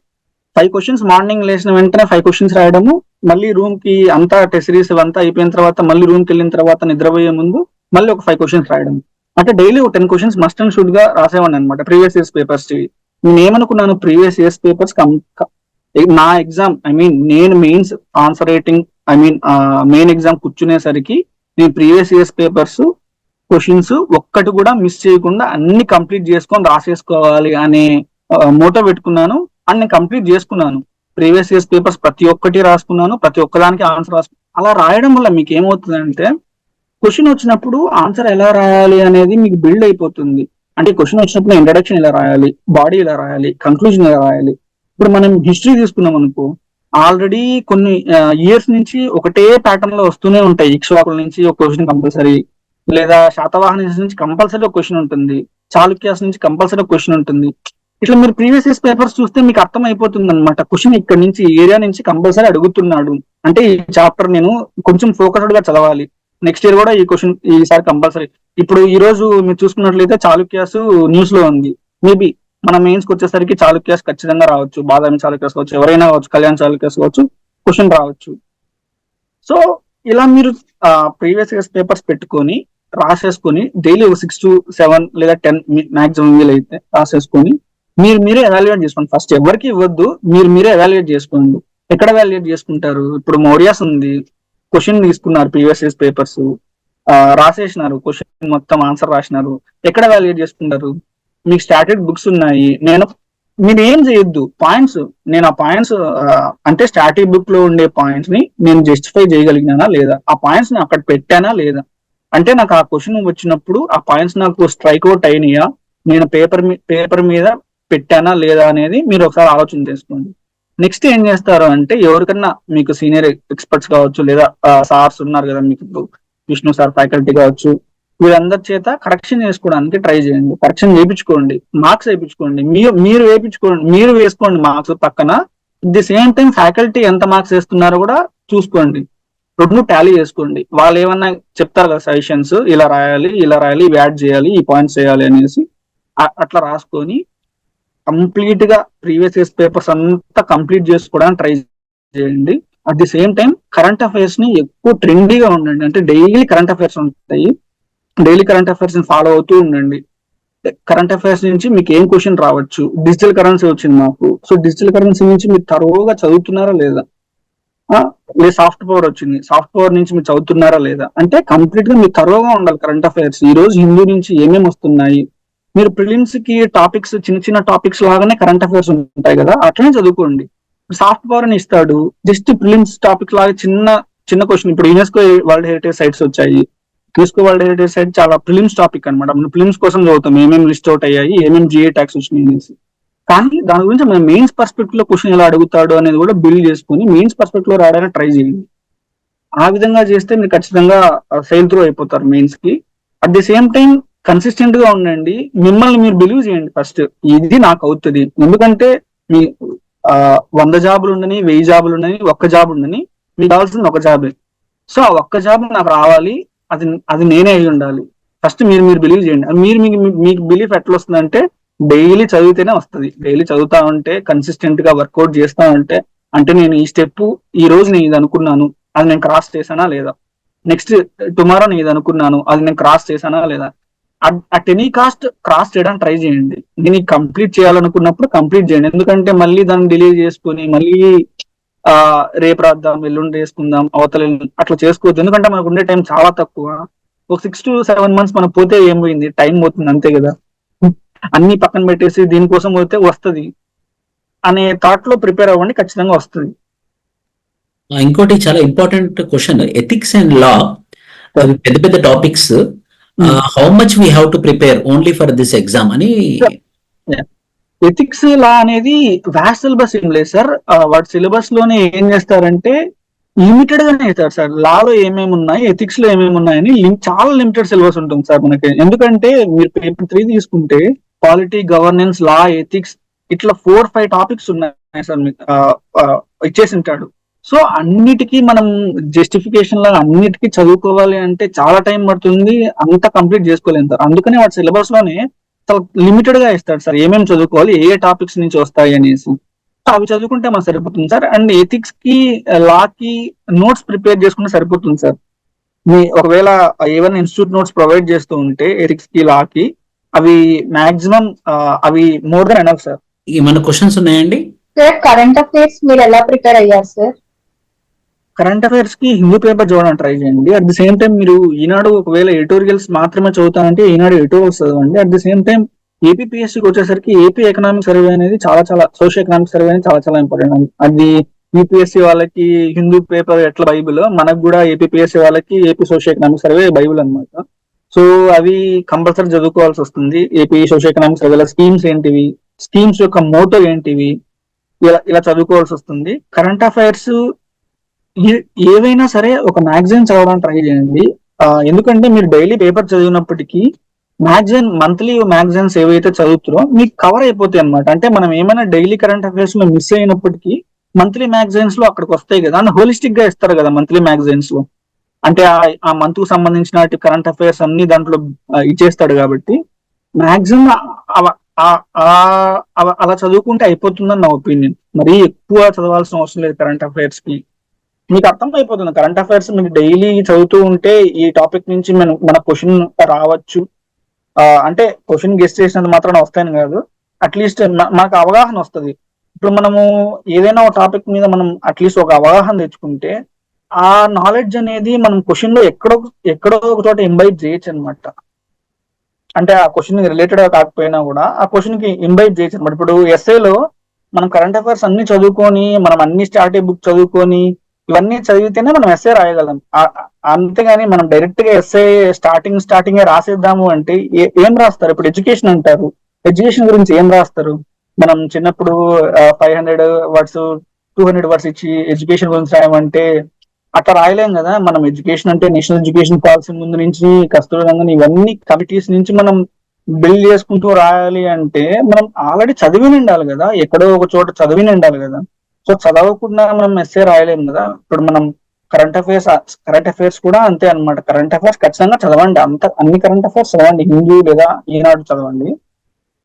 [SPEAKER 2] 5 questions మార్నింగ్ లేచిన వెంటనే 5 questions రాయడము, మళ్ళీ రూమ్ కి అంతా టెస్ట్ సిరీస్ అంతా అయిపోయిన తర్వాత మళ్ళీ రూమ్ కి వెళ్ళిన తర్వాత నిద్రపోయే ముందు మళ్ళీ ఒక 5 questions రాయడం. అంటే డైలీ ఒక 10 questions మస్ట్ అండ్ షుడ్ గా రాసేవాడిని అనమాట ప్రీవియస్ ఇయర్స్ పేపర్స్. నేను ఏమనుకున్నాను, ప్రీవియస్ ఇయర్స్ పేపర్స్ నా ఎగ్జామ్ నేను mains answer writing main exam కూర్చునేసరికి నేను ప్రీవియస్ ఇయర్స్ పేపర్స్ క్వశ్చన్స్ ఒక్కటి కూడా మిస్ చేయకుండా అన్ని కంప్లీట్ చేసుకొని రాసేసుకోవాలి అనే మోటో పెట్టుకున్నాను. అండ్ నేను కంప్లీట్ చేసుకున్నాను. ప్రీవియస్ ఇయర్స్ పేపర్స్ ప్రతి ఒక్కటి రాసుకున్నాను, ప్రతి ఒక్కదానికి ఆన్సర్ రాసుకున్నాను. అలా రాయడం వల్ల మీకు ఏమవుతుందంటే క్వశ్చన్ వచ్చినప్పుడు ఆన్సర్ ఎలా రాయాలి అనేది మీకు బిల్డ్ అయిపోతుంది. అంటే క్వశ్చన్ వచ్చినప్పుడు ఇంట్రడక్షన్ ఇలా రాయాలి, బాడీ ఇలా రాయాలి, కంక్లూజన్ ఇలా రాయాలి. ఇప్పుడు మనం హిస్టరీ తీసుకున్నాం అనుకో, ఆల్రెడీ కొన్ని ఇయర్స్ నుంచి ఒకటే ప్యాటర్న్ లో వస్తూనే ఉంటాయి. ఇక్ష్వాకుల నుంచి ఒక క్వశ్చన్ కంపల్సరీ, లేదా శాతవాహన నుంచి కంపల్సరీ ఒక క్వశ్చన్ ఉంటుంది, చాళుక్యాస్ నుంచి కంపల్సరీ ఒక క్వశ్చన్ ఉంటుంది. ఇట్లా మీరు ప్రీవియస్ ఇయర్స్ పేపర్స్ చూస్తే మీకు అర్థం అయిపోతుంది అనమాట. క్వశ్చన్ ఇక్కడ నుంచి ఏరియా నుంచి కంపల్సరీ అడుగుతున్నాడు అంటే ఈ చాప్టర్ నేను కొంచెం ఫోకస్డ్ గా చదవాలి. నెక్స్ట్ ఇయర్ కూడా ఈ క్వశ్చన్ ఈసారి కంపల్సరీ. ఇప్పుడు ఈ రోజు మీరు చూసుకున్నట్లయితే చాళుక్యాస్ న్యూస్ లో ఉంది. మేబీ మన మెయిన్స్ కి వచ్చేసరికి చాళుక్యాస్ ఖచ్చితంగా రావచ్చు, బాదామి చాళుక్యాస్ కావచ్చు, ఎవరైనా కావచ్చు, కళ్యాణ్ చాళుక్యాస్ కావచ్చు, క్వశ్చన్ రావచ్చు. సో ఇలా మీరు ప్రీవియస్ ఇయర్స్ పేపర్స్ పెట్టుకొని రాసేసుకొని డైలీ ఒక 6 to 7 లేదా 10 మాక్సిమం వీలైతే రాసేసుకొని మీరే ఎవాల్యుయేట్ చేసుకోండి. ఫస్ట్ ఎవరికి ఇవ్వద్దు, మీరే ఎవాల్యుయేట్ చేసుకోండి. ఎక్కడ ఎవాల్యుయేట్ చేసుకుంటారు? ఇప్పుడు మౌర్యాస్ ఉంది, క్వశ్చన్ తీసుకున్నారు, ప్రీవియస్ ఇయర్స్ పేపర్స్ రాసేసినారు, క్వశ్చన్ మొత్తం ఆన్సర్ రాసినారు. ఎక్కడ ఎవాల్యుయేట్ చేసుకుంటారు? మీకు స్టాటిక్ బుక్స్ ఉన్నాయి. మీరు ఏం చేయొద్దు, పాయింట్స్ నేను ఆ పాయింట్స్ అంటే స్టాటిక్ బుక్ లో ఉండే పాయింట్స్ ని నేను జస్టిఫై చేయగలిగినానా లేదా, ఆ పాయింట్స్ ని అక్కడ పెట్టానా లేదా, అంటే నాకు ఆ క్వశ్చన్ వచ్చినప్పుడు ఆ పాయింట్స్ నాకు స్ట్రైక్ అవుట్ అయినాయా, నేను పేపర్ మీద పెట్టానా లేదా అనేది మీరు ఒకసారి ఆలోచన చేసుకోండి. నెక్స్ట్ ఏం చేస్తారు అంటే ఎవరికన్నా మీకు సీనియర్ ఎక్స్పర్ట్స్ కావచ్చు, లేదా సార్స్ ఉన్నారు కదా మీకు, విష్ణు సార్ ఫ్యాకల్టీ కావచ్చు, వీళ్ళందరి చేత కరెక్షన్ చేసుకోవడానికి ట్రై చేయండి. కరెక్షన్ వేయించుకోండి, మార్క్స్ వేయించుకోండి, మీరు వేయించుకోండి, మీరు వేసుకోండి మార్క్స్ పక్కన. At the same time faculty ఎంత మార్క్స్ వేస్తున్నారో కూడా చూసుకోండి. రెండు టాలీ చేసుకోండి. వాళ్ళు ఏమన్నా చెప్తారు కదా సజెషన్స్, ఇలా రాయాలి, ఇలా రాయాలి, ఇవి యాడ్ చేయాలి, ఈ పాయింట్స్ చేయాలి అనేసి అట్లా రాసుకొని కంప్లీట్ గా ప్రీవియస్ ఇయర్స్ పేపర్స్ అంతా కంప్లీట్ చేసుకోవడానికి ట్రై చేయండి. At the same time current affairs ని ఎక్కువ ట్రెండీగా ఉండండి. అంటే డైలీ కరెంట్ అఫైర్స్ ఉంటాయి, డైలీ కరెంట్ అఫైర్స్ ని ఫాలో అవుతూ ఉండండి. కరెంట్ అఫైర్స్ నుంచి మీకు ఏం క్వశ్చన్ రావచ్చు, డిజిటల్ కరెన్సీ వచ్చింది మాకు, సో డిజిటల్ కరెన్సీ నుంచి మీరు తరువుగా చదువుతున్నారా లేదా, లేదా సాఫ్ట్ పవర్ వచ్చింది, సాఫ్ట్ పవర్ నుంచి మీరు చదువుతున్నారా లేదా, అంటే కంప్లీట్ గా మీరు తరువుగా ఉండాలి. కరెంట్ అఫైర్స్ ఈ రోజు హిందూ నుంచి ఏమేమి వస్తున్నాయి, మీరు ప్రిలిమ్స్ కి టాపిక్స్ చిన్న చిన్న టాపిక్స్ లాగానే కరెంట్ అఫైర్స్ ఉంటాయి కదా, అట్లనే చదువుకోండి. సాఫ్ట్ పవర్ అని ఇస్తాడు, జస్ట్ ప్రిలిమ్స్ టాపిక్ లాగా చిన్న చిన్న క్వశ్చన్. ఇప్పుడు యునెస్కో వరల్డ్ హెరిటేజ్ సైట్స్ వచ్చాయి, యునెస్కో వరల్డ్ హెరిటేజ్ సైట్ చాలా ప్రిలిమ్స్ టాపిక్ అనమాట. మనం ప్రిలిమ్స్ కోసం చదువుతాం ఏమేమి లిస్ట్ అవుట్ అయ్యాయి, ఏమేమి జిఏ ట్యాక్స్ వచ్చినాయి అనేసి. కానీ దాని గురించి మనం మెయిన్స్ పర్స్పెక్టివ్ లో క్వశ్చన్ ఎలా అడుగుతాడు అనేది కూడా బిల్డ్ చేసుకుని మెయిన్స్ పర్స్పెక్టివ్ లో రాయడానికి ట్రై చేయండి. ఆ విధంగా చేస్తే మీరు ఖచ్చితంగా ఫెయిల్ త్రూ అయిపోతారు మెయిన్స్ కి. At the same time consistent గా ఉండండి, మిమ్మల్ని మీరు బిలీవ్ చేయండి. ఫస్ట్ ఇది నాకు అవుతుంది, ఎందుకంటే మీ 100 జాబులు ఉండని, 1000 జాబులు ఉండని, ఒక్క జాబ్ ఉండని, మీకు కావాల్సింది ఒక జాబే. సో ఆ ఒక్క జాబ్ నాకు రావాలి, అది అది నేనే అయి ఉండాలి. ఫస్ట్ మీరు బిలీవ్ చేయండి. మీకు బిలీఫ్ ఎట్లా వస్తుందంటే డైలీ చదివితేనే వస్తుంది. డైలీ చదువుతా ఉంటే, కన్సిస్టెంట్ గా వర్కౌట్ చేస్తా ఉంటే, అంటే నేను ఈ స్టెప్ ఈ రోజు నేను ఇది అనుకున్నాను, అది నేను క్రాస్ చేశానా లేదా, నెక్స్ట్ టుమారో నేను ఇది అనుకున్నాను, అది నేను క్రాస్ చేశానా లేదా, అట్ ఎనీ కాస్ట్ క్రాస్ చేయడానికి ట్రై చేయండి. నేను కంప్లీట్ చేయాలనుకున్నప్పుడు కంప్లీట్ చేయండి. ఎందుకంటే మళ్ళీ దాన్ని డిలే చేసుకుని మళ్ళీ రేపు రాద్దాం, ఎల్లుండి వేసుకుందాం, అవతల అట్లా చేసుకోవద్దు. ఎందుకంటే మనకు ఉండే టైం చాలా తక్కువ. ఒక 6 to 7 months మనం పోతే ఏం పోయింది, టైం పోతుంది అంతే కదా. అన్ని పక్కన పెట్టేసి దీనికోసం పోతే వస్తుంది అనే థాట్ లో ప్రిపేర్ అవ్వండి, ఖచ్చితంగా వస్తుంది.
[SPEAKER 1] ఇంకోటి చాలా ఇంపార్టెంట్ క్వశ్చన్, ఎథిక్స్ అండ్ లా అవి పెద్ద పెద్ద topics, how much we have to prepare only for this exam అని.
[SPEAKER 2] ఎథిక్స్ లా అనేది వ్యాస్ట్ సిలబస్ ఏం లేదు సార్. వాటి సిలబస్ లోనే ఏం చేస్తారంటే లిమిటెడ్ గానే ఇస్తారు సార్. లాలో ఏమేమి ఉన్నాయి, ఎథిక్స్ లో ఏమేమి ఉన్నాయని చాలా లిమిటెడ్ సిలబస్ ఉంటుంది సార్ మనకి. ఎందుకంటే మీరు పేపర్ 3 తీసుకుంటే పాలిటీ, గవర్నెన్స్, లా, ఎథిక్స్ ఇట్లా 4-5 టాపిక్స్ ఉన్నాయి సార్ మీకు ఇచ్చేసి ఉంటాడు. సో అన్నిటికీ మనం జస్టిఫికేషన్ లాగా అన్నిటికీ చదువుకోవాలి అంటే చాలా టైం పడుతుంది, అంతా కంప్లీట్ చేసుకోలేము సార్. అందుకనే వాటి సిలబస్ లోనే చాలా లిమిటెడ్ గా ఇస్తాడు సార్, ఏమేమి చదువుకోవాలి, ఏ టాపిక్స్ నుంచి వస్తాయి అనేసి. అవి చదువుకుంటే మనకు సరిపోతుంది సార్. అండ్ ఎథిక్స్ కి, లా కి నోట్స్ ప్రిపేర్ చేసుకుంటే సరిపోతుంది సార్. మీ ఒకవేళ ఏమైనా ఇన్స్టిట్యూట్ నోట్స్ ప్రొవైడ్ చేస్తూ ఉంటే ఎథిక్స్ కి, లా కి అవి మాక్సిమం అవి మోర్ దెన్ ఎనఫ్ సార్.
[SPEAKER 1] ఏమైనా క్వశ్చన్స్ ఉన్నాయండి
[SPEAKER 4] సార్? కరెంట్ అఫైర్స్ మీరు ఎలా ప్రిపేర్ అయ్యారు సార్?
[SPEAKER 2] కరెంట్ అఫైర్స్ కి హిందూ పేపర్ చదవడానికి ట్రై చేయండి. అట్ ది సేమ్ టైం మీరు ఈనాడు ఒకవేళ ఎడిటోరియల్స్ మాత్రమే చదువుతానంటే ఈనాడు ఎడిటోరియల్స్ చదవండి. అట్ ది సేమ్ టైం ఏపీపీఎస్సీకి వచ్చేసరికి ఏపీ ఎకనామిక్ సర్వే అనేది చాలా సోషల్ ఎకనామిక్ సర్వే అనేది చాలా ఇంపార్టెంట్. అది యూపీఎస్సీ వాళ్ళకి హిందూ పేపర్ ఎట్లా బైబుల్, మనకు కూడా ఏపీపీఎస్సీ వాళ్ళకి AP social economic survey Bible అనమాట. సో అవి కంపల్సరీ చదువుకోవాల్సి వస్తుంది. ఏపీ సోషల్ ఎకనామిక్ సర్వేల స్కీమ్స్ ఏంటివి, స్కీమ్స్ యొక్క మోటో ఏంటివి, ఇలా చదువుకోవాల్సి వస్తుంది. కరెంట్ అఫైర్స్ ఏవైనా సరే ఒక మ్యాగజైన్ చదవడానికి ట్రై చేయండి. ఎందుకంటే మీరు డైలీ పేపర్ చదివినప్పటికీ మ్యాగజైన్, మంత్లీ మ్యాగజైన్స్ ఏవైతే చదువుతారో మీకు కవర్ అయిపోతాయి అనమాట. అంటే మనం ఏమైనా డైలీ కరెంట్ అఫైర్స్ లో మిస్ అయినప్పటికీ మంత్లీ మ్యాగజైన్స్ లో అక్కడికి వస్తాయి కదా, అండ్ హోలిస్టిక్ గా ఇస్తారు కదా మంత్లీ మ్యాగజైన్స్ లో. అంటే ఆ మంత్ కు సంబంధించిన కరెంట్ అఫైర్స్ అన్ని దాంట్లో ఇచ్చేస్తాడు కాబట్టి మ్యాక్సిమం అలా చదువుకుంటే అయిపోతుందని నా ఒపీనియన్. మరీ ఎక్కువ చదవాల్సిన అవసరం లేదు కరెంట్ అఫైర్స్ కి. మీకు అర్థం అయిపోతుంది కరెంట్ అఫైర్స్ మీకు డైలీ చదువుతూ ఉంటే ఈ టాపిక్ నుంచి మన క్వశ్చన్ రావచ్చు. అంటే క్వశ్చన్ గెస్ట్ చేసినంత మాత్రం వస్తాయని కాదు, అట్లీస్ట్ మనకు అవగాహన వస్తుంది. ఇప్పుడు మనము ఏదైనా ఒక టాపిక్ మీద మనం అట్లీస్ట్ ఒక అవగాహన తెచ్చుకుంటే ఆ నాలెడ్జ్ అనేది మనం క్వశ్చన్ లో ఎక్కడో ఒక చోట ఇంబైబ్ చేయొచ్చు అనమాట. అంటే ఆ క్వశ్చన్ రిలేటెడ్ కాకపోయినా కూడా ఆ క్వశ్చన్ కి ఇంబైబ్ చేయొచ్చు అనమాట. ఇప్పుడు ఎస్ఏలో మనం కరెంట్ అఫైర్స్ అన్ని చదువుకొని, మనం అన్ని స్టార్ట్ బుక్ చదువుకొని ఇవన్నీ చదివితేనే మనం ఎస్ఏ రాయగలం. అంతేగాని మనం డైరెక్ట్ గా ఎస్ఏ స్టార్టింగ్ రాసేద్దాము అంటే ఏం రాస్తారు? ఇప్పుడు ఎడ్యుకేషన్ అంటారు, ఎడ్యుకేషన్ గురించి ఏం రాస్తారు? మనం చిన్నప్పుడు 500 వర్డ్స్ 200 వర్డ్స్ ఇచ్చి ఎడ్యుకేషన్ గురించి రాయమంటే అట్లా రాయలేం కదా. మనం ఎడ్యుకేషన్ అంటే నేషనల్ ఎడ్యుకేషన్ పాలసీ ముందు నుంచి, కస్తూరి రంగన్, ఇవన్నీ కమిటీస్ నుంచి మనం బిల్డ్ చేసుకుంటూ రాయాలి అంటే మనం ఆల్రెడీ చదివి ఉండాలి కదా, ఎక్కడో ఒక చోట చదివి ఉండాలి కదా. సో చదవకుండా మనం ఎస్ఏ రాయలేము కదా. ఇప్పుడు మనం కరెంట్ అఫైర్స్ కూడా అంతే అన్నమాట. కరెంట్ అఫైర్స్ ఖచ్చితంగా చదవండి, అన్ని కరెంట్ అఫైర్స్ చదవండి, హిందూ లేదా ఈనాడు చదవండి.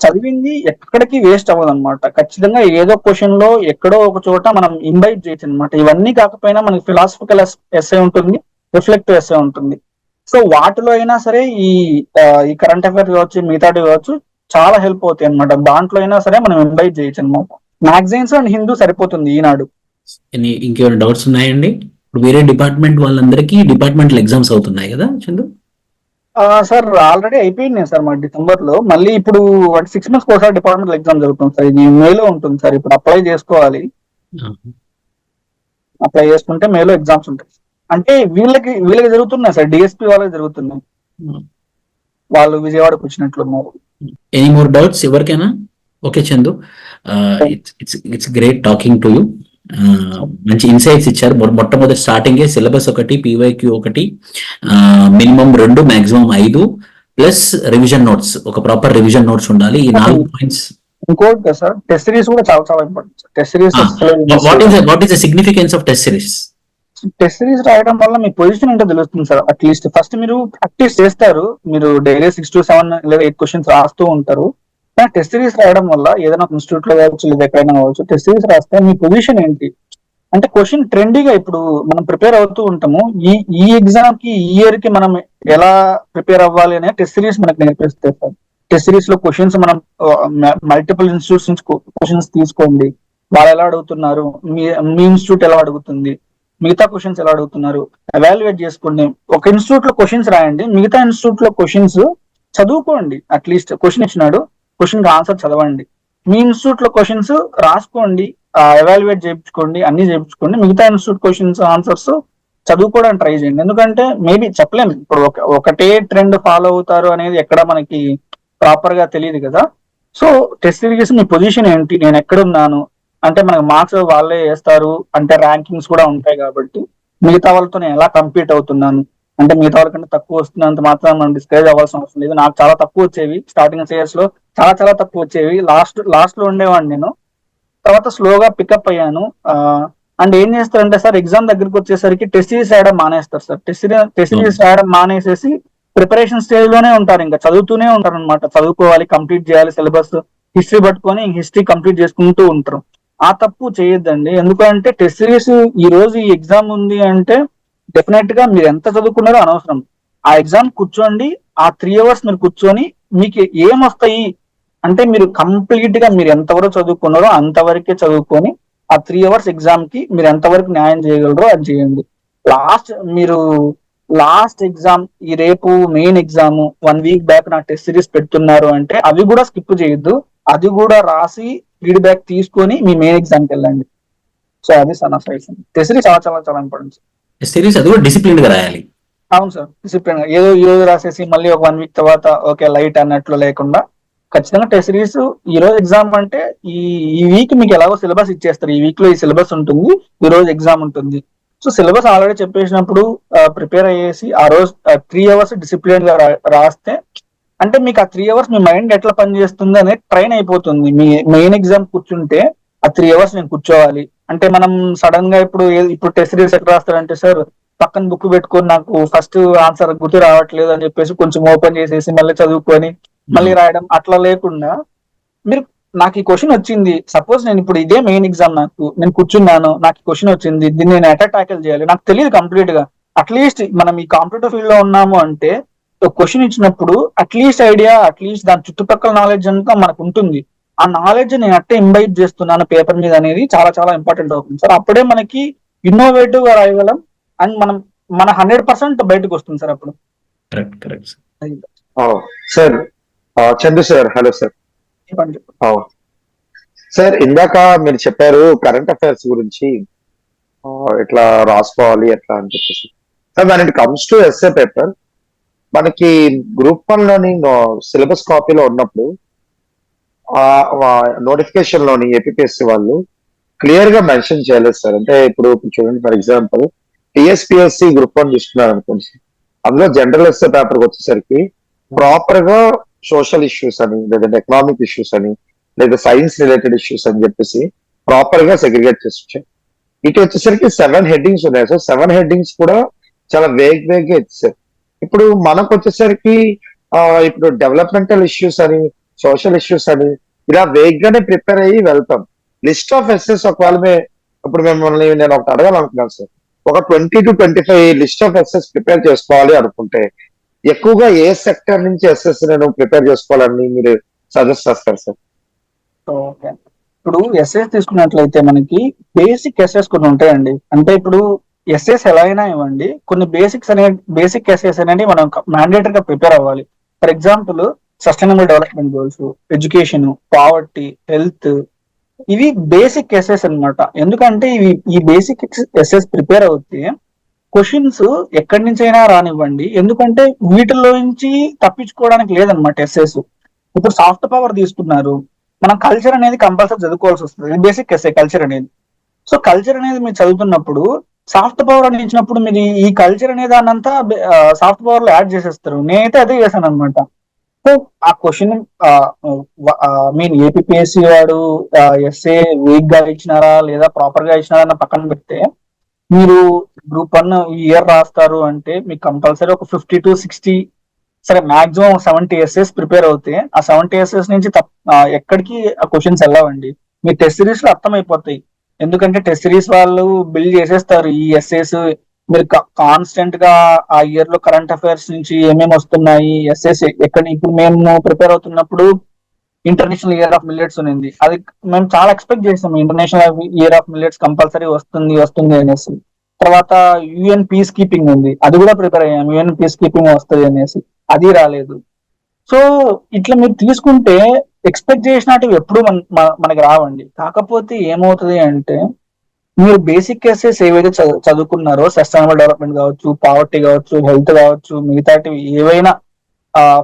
[SPEAKER 2] చదివింది ఎక్కడికి వేస్ట్ అవ్వదు అనమాట. ఖచ్చితంగా ఏదో క్వశ్చన్ లో ఎక్కడో ఒక చోట మనం ఇంబైట్ చేయొచ్చు అనమాట. ఇవన్నీ కాకపోయినా మనకి ఫిలాసఫికల్ ఎస్సే ఉంటుంది, రిఫ్లెక్టివ్ ఎస్సే ఉంటుంది. సో వాటిలో అయినా సరే ఈ కరెంట్ అఫైర్స్ కావచ్చు, మిగతాటి కావచ్చు, చాలా హెల్ప్ అవుతాయి అనమాట. దాంట్లో అయినా సరే మనం ఇంబైట్ చేయొచ్చు అనమాట. మ్యాగజైన్స్ అండ్ హిందూ సరిపోతుంది ఈనాడు.
[SPEAKER 1] ఇంకేమైనా డౌట్స్ ఉన్నాయండి? ఇప్పుడు వేరే డిపార్ట్మెంట్ వాళ్ళందరికీ డిపార్ట్మెంటల్ ఎగ్జామ్స్ అవుతున్నాయి కదా చందు?
[SPEAKER 2] సార్ ఆల్రెడీ అయిపోయింది సార్ మా డిసెంబర్ లో. మళ్ళీ ఇప్పుడు 6 months ఒకసారి డిపార్ట్మెంటల్ ఎగ్జామ్ జరుగుతుంది సార్. ఇది మేలో ఉంటుంది సార్. ఇప్పుడు అప్లై చేసుకోవాలి. అప్లై చేసుకుంటే మేలో ఎగ్జామ్స్ ఉంటాయి. అంటే వీళ్ళకి జరుగుతున్నాయి సార్, డిఎస్పీ వాళ్ళకి జరుగుతున్నాయి. వాళ్ళు విజయవాడకు వచ్చినట్లున్నారు.
[SPEAKER 1] ఎనీ మోర్ డౌట్స్ ఎవరికైనా? Okay Chandu, it's great talking to you. మంచి ఇన్సైట్స్ ఇచ్చారు. మొట్టమొదటి స్టార్టింగే సిలబస్ ఒకటి, పీవైక్యూ ఒకటి, minimum 2 maximum 5 plus revision notes, ఒక ప్రాపర్ రివిజన్ నోట్స్ ఉండాలి. ఈ 4 పాయింట్స్.
[SPEAKER 2] ఇంకోటి సార్, టెస్ట్ సిరీస్ కూడా చాలా చాలా important. Test series
[SPEAKER 1] what is the significance of test series?
[SPEAKER 2] Test series రాయడం వల్ల మీ పొజిషన్ ఏంటో తెలుస్తుంది సార్. అట్లీస్ట్ ఫస్ట్ మీరు ప్రాక్టీస్ చేస్తారు, మీరు డైలీ 6 to 7 లేదా 8 క్వశ్చన్స్ రాస్తూ ఉంటారు. కానీ టెస్ట్ సిరీస్ రాయడం వల్ల ఏదైనా ఇన్స్టిట్యూట్ లో కావచ్చు లేదా ఎక్కడైనా కావచ్చు, టెస్ట్ సిరీస్ రాస్తే మీ పొజిషన్ ఏంటి అంటే క్వశ్చన్ ట్రెండీగా ఇప్పుడు మనం ప్రిపేర్ అవుతూ ఉంటాము. ఈ ఎగ్జామ్ కి ఈ ఇయర్ కి మనం ఎలా ప్రిపేర్ అవ్వాలి అనే టెస్ట్ సిరీస్ మనకు నేర్పిస్తాయి సార్. టెస్ట్ సిరీస్ లో క్వశ్చన్స్ మనం మల్టిపుల్ ఇన్స్టిట్యూట్స్ నుంచి క్వశ్చన్స్ తీసుకోండి, వాళ్ళు ఎలా అడుగుతున్నారు, మీ ఇన్స్టిట్యూట్ ఎలా అడుగుతుంది, మిగతా క్వశ్చన్స్ ఎలా అడుగుతున్నారు, ఎవాల్యుయేట్ చేసుకోండి. ఒక ఇన్స్టిట్యూట్ లో క్వశ్చన్స్ రాయండి, మిగతా ఇన్స్టిట్యూట్ లో క్వశ్చన్స్ చదువుకోండి. అట్లీస్ట్ క్వశ్చన్ ఇచ్చినాడు, క్వశ్చన్ కి ఆన్సర్ చదవండి. మీ ఇన్స్టిట్యూట్ లో క్వశ్చన్స్ రాసుకోండి, ఎవాల్యుయేట్ చేయించుకోండి, అన్ని చేయించుకోండి. మిగతా ఇన్స్టిట్యూట్ క్వశ్చన్స్ ఆన్సర్స్ చదువుకోవడానికి ట్రై చేయండి. ఎందుకంటే మేబీ చెప్పలేము, ఇప్పుడు ఒకటే ట్రెండ్ ఫాలో అవుతారు అనేది ఎక్కడ మనకి ప్రాపర్ గా తెలియదు కదా. సో టెస్ట్ సిరీస్ మీ పొజిషన్ ఏంటి, నేను ఎక్కడున్నాను అంటే మనకు మార్క్స్ వాళ్ళే వేస్తారు, అంటే ర్యాంకింగ్స్ కూడా ఉంటాయి కాబట్టి మిగతా వాళ్ళతో నేను ఎలా కంపీట్ అవుతున్నాను, అంటే మిగతా వాళ్ళకంటే తక్కువ వస్తున్నంత మాత్రం మనం డిస్కరేజ్ అవ్వాల్సిన అవసరం లేదు. నాకు చాలా తక్కువ వచ్చేవి స్టార్టింగ్ ఇయర్స్ లో, చాలా తక్కువ వచ్చేవి. లాస్ట్ లో ఉండేవాడిని నేను, తర్వాత స్లోగా పికప్ అయ్యాను. అండ్ ఏం చేస్తారంటే సార్, ఎగ్జామ్ దగ్గరికి వచ్చేసరికి టెస్ట్ సిరీస్ రాయడం మానేస్తారు సార్. టెస్ట్ సిరీస్ రాయడం మానేసేసి ప్రిపరేషన్ స్టేజ్ లోనే ఉంటారు, ఇంకా చదువుతూనే ఉంటారు అనమాట. చదువుకోవాలి, కంప్లీట్ చేయాలి సిలబస్, హిస్టరీ పట్టుకొని హిస్టరీ కంప్లీట్ చేసుకుంటూ ఉంటారు. ఆ తప్పు చేయొద్దండి. ఎందుకంటే టెస్ట్ సిరీస్ ఈ రోజు ఈ ఎగ్జామ్ ఉంది అంటే డెఫినెట్ గా మీరు ఎంత చదువుకున్నారో అనవసరం. ఆ ఎగ్జామ్ కూర్చోండి, ఆ 3 hours మీరు కూర్చొని మీకు ఏం వస్తాయి అంటే మీరు కంప్లీట్ గా మీరు ఎంతవరకు చదువుకున్నారో అంతవరకే చదువుకొని ఆ 3 hours ఎగ్జామ్ కి మీరు ఎంతవరకు న్యాయం చేయగలరో అది చేయండి. లాస్ట్ ఎగ్జామ్ ఈ రేపు మెయిన్ ఎగ్జామ్ 1 week బ్యాక్ నా టెస్ట్ సిరీస్ పెడుతున్నారు అంటే అవి కూడా స్కిప్ చేయొద్దు, అది కూడా రాసి ఫీడ్బ్యాక్ తీసుకొని మీ మెయిన్ ఎగ్జామ్ కి వెళ్ళండి. సో అది సార్ నా సజెషన్. టెస్ట్ సిరీస్ చాలా చాలా చాలా ఇంపార్టెంట్.
[SPEAKER 1] టెస్ట్ సిరీస్ అది కూడా డిసిప్లిన్ గా రాయాలి.
[SPEAKER 2] అవును సార్, డిసిప్లిన్ గా ఏదో ఈ రోజు రాసేసి మళ్ళీ ఒక 1 week తర్వాత ఓకే లైట్ అన్నట్లు లేకుండా ఖచ్చితంగా టెస్ట్ సిరీస్. ఈ రోజు ఎగ్జామ్ అంటే ఈ వీక్ మీకు ఎలాగో సిలబస్ ఇచ్చేస్తారు, ఈ వీక్ లో ఈ సిలబస్ ఉంటుంది, ఈ రోజు ఎగ్జామ్ ఉంటుంది. సో సిలబస్ ఆల్రెడీ చెప్పేసినప్పుడు ప్రిపేర్ అయ్యేసి ఆ రోజు 3 hours డిసిప్లిన్ గా రాస్తే అంటే మీకు ఆ 3 hours మీ మైండ్ ఎట్లా పనిచేస్తుంది అనేది ట్రైన్ అయిపోతుంది. మీ మెయిన్ ఎగ్జామ్ కూర్చుంటే ఆ 3 hours నేను కూర్చోవాలి అంటే మనం సడన్ గా ఇప్పుడు టెస్ట్ సిరీస్ ఎట్లా రాస్తారంటే సార్, పక్కన బుక్ పెట్టుకొని నాకు ఫస్ట్ ఆన్సర్ గుర్తు రావట్లేదు అని చెప్పేసి కొంచెం ఓపెన్ చేసేసి మళ్ళీ చదువుకొని మళ్ళీ రాయడం అట్లా లేకుండా, మీరు నాకు ఈ క్వశ్చన్ వచ్చింది, సపోజ్ నేను ఇప్పుడు ఇదే మెయిన్ ఎగ్జామ్, నేను కూర్చున్నాను, నాకు ఈ క్వశ్చన్ వచ్చింది, దీన్ని నేను ఎట్లా ట్యాకిల్ చేయాలి నాకు తెలియదు కంప్లీట్ గా. అట్లీస్ట్ మనం ఈ కాంపిటేటివ్ ఫీల్డ్ లో ఉన్నాము అంటే క్వశ్చన్ ఇచ్చినప్పుడు అట్లీస్ట్ ఐడియా, అట్లీస్ట్ దాని చుట్టుపక్కల నాలెడ్జ్ అంతా మనకు ఉంటుంది. ఆ నాలెడ్జ్ నేను అట్టే ఇంబైట్ చేస్తున్నాను పేపర్ మీద అనేది చాలా చాలా ఇంపార్టెంట్ అవుతుంది సార్. అప్పుడే మనకి ఇన్నోవేటివ్ గా రాయగలం అండ్ మన 100% బయటకు వస్తుంది సార్ అప్పుడు.
[SPEAKER 1] Correct
[SPEAKER 5] sir. Chandu sir, hello sir. Sir ఇందాక మీరు చెప్పారు కరెంట్ అఫైర్స్ గురించి, ఎట్లా రాసుకోవాలి ఎట్లా అని చెప్పేసి. Sir when it comes to essay paper, మనకి గ్రూప్ 1 లోని సిలబస్ కాపీలో ఉన్నప్పుడు నోటిఫికేషన్ లోని ఏపీఎస్సి వాళ్ళు క్లియర్ గా మెన్షన్ చేయలేదు సార్. అంటే ఇప్పుడు చూడండి, ఫర్ ఎగ్జాంపుల్ టిఎస్పిఎస్సి గ్రూప్ 1 తీసుకున్నారు అనుకోండి, అందులో జనరల్ ఎస్ఏ పేపర్కి వచ్చేసరికి ప్రాపర్ గా సోషల్ ఇష్యూస్ అని, లేదంటే ఎకనామిక్ ఇష్యూస్ అని, లేదా సైన్స్ రిలేటెడ్ ఇష్యూస్ అని చెప్పేసి ప్రాపర్ గా సెగ్రిగేట్ చేసి వచ్చాయి. ఇటు వచ్చేసరికి 7 హెడ్డింగ్స్ ఉన్నాయి సార్. 7 హెడ్డింగ్స్ కూడా చాలా వేగ్గా ఇచ్చారు. ఇప్పుడు మనకు వచ్చేసరికి ఇప్పుడు డెవలప్మెంటల్ ఇష్యూస్ అని, సోషల్ ఇష్యూస్ అని ఇలా వేగ్గానే ప్రిపేర్ అయ్యి వెళ్తాం. లిస్ట్ ఆఫ్ ఎస్ఎస్ ఒకవేళ ఇప్పుడు మిమ్మల్ని నేను ఒకటి అడగాలనుకున్నాను సార్. ఒక 20 to 25 list of essays prepare చేసుకోవాలి అనుకుంటే ఎక్కువగా ఏ సెక్టర్ నుంచి ఎస్ఎస్ నేను ప్రిపేర్ చేసుకోవాలని మీరు సజెస్ట్ చేస్తారు సార్?
[SPEAKER 2] ఓకే, ఇప్పుడు ఎస్ఎస్ తీసుకున్నట్లయితే మనకి బేసిక్ ఎస్ఎస్ కొన్ని ఉంటాయండి. అంటే ఇప్పుడు ఎస్ఎస్ ఎలా అయినా ఇవ్వండి, కొన్ని బేసిక్ ఎస్ఎస్ అనేది మనం మ్యాండేటరీ గా ప్రిపేర్ అవ్వాలి. For example sustainable development goals, education, poverty, health, ఇవి బేసిక్ ఎస్ఎస్ అన్నమాట. ఎందుకంటే ఈ బేసిక్ ఎస్ఎస్ ప్రిపేర్ అవుతే క్వశ్చన్స్ ఎక్కడి నుంచి అయినా రానివ్వండి, ఎందుకంటే వీటిల్లో నుంచి తప్పించుకోవడానికి లేదనమాట ఎస్ఎస్. ఇప్పుడు సాఫ్ట్ పవర్ తీసుకున్నారు, మనం కల్చర్ అనేది కంపల్సరీ చదువుకోవాల్సి వస్తుంది, బేసిక్ ఎస్ఏ కల్చర్ అనేది. సో కల్చర్ అనేది మీరు చదువుతున్నప్పుడు సాఫ్ట్ పవర్ అని ఇచ్చినప్పుడు మీరు ఈ కల్చర్ అనే దాన్ని అంతా సాఫ్ట్ పవర్ లో యాడ్ చేసేస్తారు. నేనైతే అదే చేశాను అనమాట. సో ఆ క్వశ్చన్ మీన్ ఏపీఎస్సి వాడు ఎస్ఏ వీక్ గా ఇచ్చినారా లేదా ప్రాపర్ గా ఇచ్చినారా అన్న పక్కన పెడితే, మీరు గ్రూప్ 1 ఇయర్ రాస్తారు అంటే మీకు కంపల్సరీ ఒక 50 to 60, సరే మాక్సిమం 70 ఎస్ఎస్ ప్రిపేర్ అవుతే ఆ 70 ఎస్ఎస్ నుంచి ఎక్కడికి ఆ క్వశ్చన్స్ వెళ్ళవండి. మీ టెస్ట్ సిరీస్ లో అర్థమైపోతాయి. ఎందుకంటే టెస్ట్ సిరీస్ వాళ్ళు బిల్డ్ చేసేస్తారు ఈ ఎస్ఎస్. మీరు కాన్స్టెంట్ గా ఆ ఇయర్ లో కరెంట్ అఫైర్స్ నుంచి ఏమేమి వస్తున్నాయి ఎస్ఎస్ ఎక్కడ. ఇప్పుడు మేము ప్రిపేర్ అవుతున్నప్పుడు ఇంటర్నేషనల్ ఇయర్ ఆఫ్ మిల్లెట్స్ ఉంది, అది మేము చాలా ఎక్స్పెక్ట్ చేసాము. International year of millets compulsory వస్తుంది అనేసి. తర్వాత యుఎన్ పీస్ కీపింగ్ ఉంది, అది కూడా ప్రిపేర్ అయ్యాము, యుఎన్ పీస్ కీపింగ్ వస్తుంది అనేసి. అది రాలేదు. సో ఇట్లా మీరు తీసుకుంటే ఎక్స్పెక్ట్ చేసినట్టు ఎప్పుడు మనకి రావండి. కాకపోతే ఏమవుతుంది అంటే, మీరు బేసిక్ ఎస్ఎస్ ఏవైతే చదువుకున్నారో, సస్టైనబుల్ డెవలప్మెంట్ కావచ్చు, పావర్టీ కావచ్చు, హెల్త్ కావచ్చు, మిగతాటివి ఏవైనా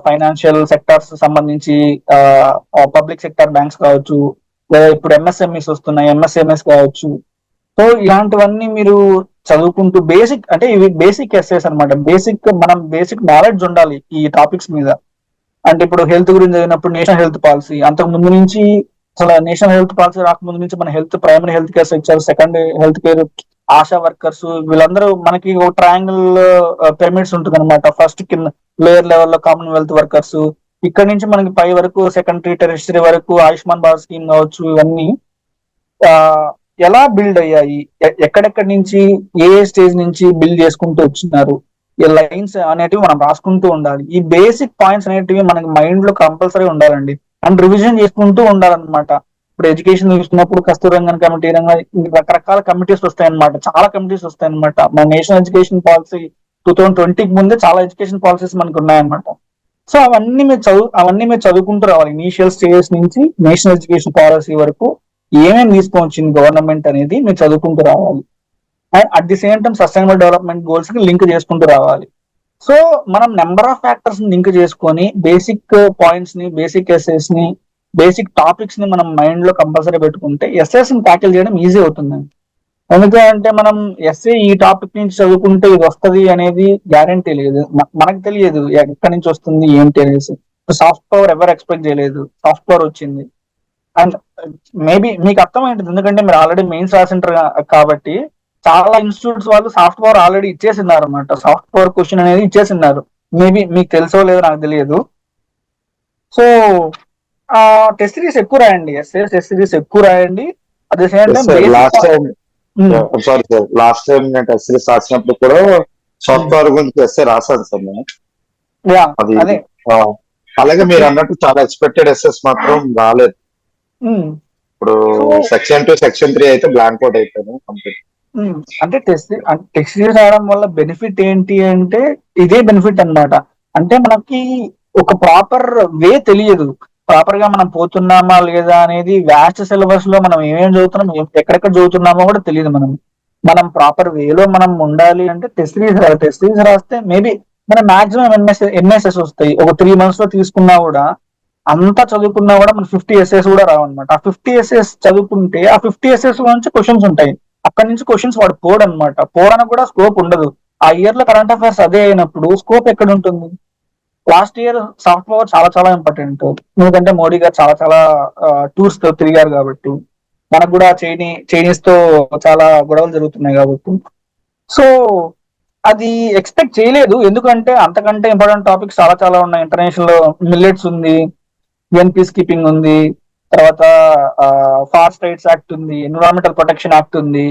[SPEAKER 2] ఫైనాన్షియల్ సెక్టార్స్ సంబంధించి పబ్లిక్ సెక్టర్ బ్యాంక్స్ కావచ్చు, లేదా ఇప్పుడు ఎంఎస్ఎంఈస్ వస్తున్నాయి, ఎంఎస్ఎంఎస్ కావచ్చు. సో ఇలాంటివన్నీ మీరు చదువుకుంటూ అంటే ఇవి బేసిక్ ఎస్ఎస్ అనమాట. మనం బేసిక్ నాలెడ్జ్ ఉండాలి ఈ టాపిక్స్ మీద. అంటే ఇప్పుడు హెల్త్ గురించి చదివినప్పుడు నేషనల్ హెల్త్ పాలసీ, అంతకు ముందు నుంచి అసలు నేషనల్ హెల్త్ పాలసీ రాకముందు నుంచి మన primary health care sector, secondary health care, ASHA workers, వీళ్ళందరూ మనకి ఒక ట్రయాంగిల్ పిరమిడ్స్ ఉంటుంది అనమాట. ఫస్ట్ కింద లోయర్ లెవెల్లో కామన్వెల్త్ వర్కర్స్, ఇక్కడ నుంచి మనకి పై వరకు సెకండరీ టెరిటరీ వరకు ఆయుష్మాన్ భారత్ స్కీమ్ కావచ్చు, ఇవన్నీ ఎలా బిల్డ్ అయ్యాయి, ఎక్కడెక్కడి నుంచి ఏ స్టేజ్ నుంచి బిల్డ్ చేసుకుంటూ వచ్చినారు, ఈ లైన్స్ అనేటివి మనం రాసుకుంటూ ఉండాలి. ఈ బేసిక్ పాయింట్స్ అనేటివి మనకి మైండ్ లో కంపల్సరీ ఉండాలండి. అండ్ రివిజన్ చేసుకుంటూ ఉండాలన్నమాట. ఇప్పుడు ఎడ్యుకేషన్ చూసుకున్నప్పుడు కస్తూరంగన్ కమిటీ, రకరకాల కమిటీస్ వస్తాయన్నమాట, చాలా కమిటీస్ వస్తాయన్నమాట. మన నేషనల్ ఎడ్యుకేషన్ పాలసీ 2020కి ముందే చాలా ఎడ్యుకేషన్ పాలసీస్ మనకు ఉన్నాయన్నమాట. సో అవన్నీ మీరు చదువుకుంటూ రావాలి. ఇనీషియల్ స్టేజెస్ నుంచి నేషనల్ ఎడ్యుకేషన్ పాలసీ వరకు ఏమేమి తీసుకొచ్చింది గవర్నమెంట్ అనేది మీరు చదువుకుంటూ రావాలి. And at the same time sustainable development goals కి లింక్ చేసుకుంటూ రావాలి. సో మనం నెంబర్ ఆఫ్ ఫ్యాక్టర్స్ లింక్ చేసుకొని బేసిక్ పాయింట్స్ ని, బేసిక్ ఎస్ఎస్ ని, బేసిక్ టాపిక్స్ ని మనం మైండ్ లో కంపల్సరీ పెట్టుకుంటే ఎస్ఎస్ ని ట్యాకిల్ చేయడం ఈజీ అవుతుందండి. ఎందుకంటే మనం ఎస్ఏ ఈ టాపిక్ నుంచి చదువుకుంటే ఇది వస్తుంది అనేది గ్యారంటీ లేదు, మనకు తెలియదు ఎక్కడి నుంచి వస్తుంది ఏంటి అనేసి. సాఫ్ట్ పవర్ ఎవరు ఎక్స్పెక్ట్ చేయలేదు, సాఫ్ట్ పవర్ వచ్చింది. అండ్ మేబీ మీకు అర్థమైంటుంది, ఎందుకంటే మీరు ఆల్రెడీ మెయిన్స్ రాసింటారు కాబట్టి చాలా ఇన్స్టిట్యూట్స్ వాళ్ళు సాఫ్ట్ పవర్ ఆల్రెడీ ఇచ్చేసినారు అనమాట. సాఫ్ట్ పవర్ క్వశ్చన్ అనేది ఇచ్చేసినారు. మేబీ మీకు తెలుసో లేదో నాకు తెలియదు. సో టెస్ట్ సిరీస్ ఎక్కువ రాయండి, టెస్ట్ సిరీస్ ఎక్కువ రాయండి. At the same time
[SPEAKER 5] sorry sir, last time నేను టెస్ట్ సిరీస్ రాసినప్పుడు కూడా సాఫ్ట్ పవర్ గురించి ఎస్ఏ రాశాను సార్ నేను. అది అలాగే మీరు అన్నట్టు చాలా ఎక్స్పెక్టెడ్ ఎస్ఎస్ మాత్రం రాలేదు. ఇప్పుడు సెక్షన్ 2, సెక్షన్ 3 అయితే బ్లాంక్ అవుట్ అయిపోయాను కంప్లీట్.
[SPEAKER 2] అంటే టెస్ట్ సిరీస్ రావడం వల్ల బెనిఫిట్ ఏంటి అంటే ఇదే బెనిఫిట్ అన్నమాట. అంటే మనకి ఒక ప్రాపర్ వే తెలియదు, ప్రాపర్ గా మనం పోతున్నామా లేదా అనేది. వ్యాస్ట్ సిలబస్ లో మనం ఏమేమి చదువుతున్నాం, ఎక్కడెక్కడ చదువుతున్నామో కూడా తెలియదు. మనం ప్రాపర్ వేలో మనం ఉండాలి అంటే టెస్ట్ సిరీస్ రాస్తే మేబీ మన మాక్సిమం ఎంఎస్ఎస్ వస్తాయి. ఒక 3 months లో తీసుకున్నా కూడా, అంతా చదువుకున్నా కూడా మన 50 ఎస్ఎస్ కూడా రావన్నమాట. ఆ 50 ఎస్ఎస్ చదువుకుంటే ఆ 50 ఎస్ఎస్ నుంచి క్వశ్చన్స్ ఉంటాయి. అక్కడి నుంచి క్వశ్చన్స్ వాడు పోడనమాట. పోవడానికి కూడా స్కోప్ ఉండదు. ఆ ఇయర్ లో కరెంట్ అఫైర్స్ అదే అయినప్పుడు స్కోప్ ఎక్కడ ఉంటుంది? లాస్ట్ ఇయర్ సాఫ్ట్ పవర్ చాలా చాలా ఇంపార్టెంట్, ఎందుకంటే మోడీ గారు చాలా చాలా టూర్స్ తో తిరిగారు కాబట్టి. మనకు కూడా చైనీస్ తో చాలా గొడవలు జరుగుతున్నాయి కాబట్టి. సో అది ఎక్స్పెక్ట్ చేయలేదు, ఎందుకంటే అంతకంటే ఇంపార్టెంట్ టాపిక్స్ చాలా చాలా ఉన్నాయి. ఇంటర్నేషనల్ మిల్లెట్స్ ఉంది, యుఎన్ పీస్ కీపింగ్ ఉంది, తర్వాత ఫారెస్ట్ రైట్స్ యాక్ట్ ఉంది, ఎన్విరాన్మెంటల్ ప్రొటెక్షన్ యాక్ట్ ఉంది.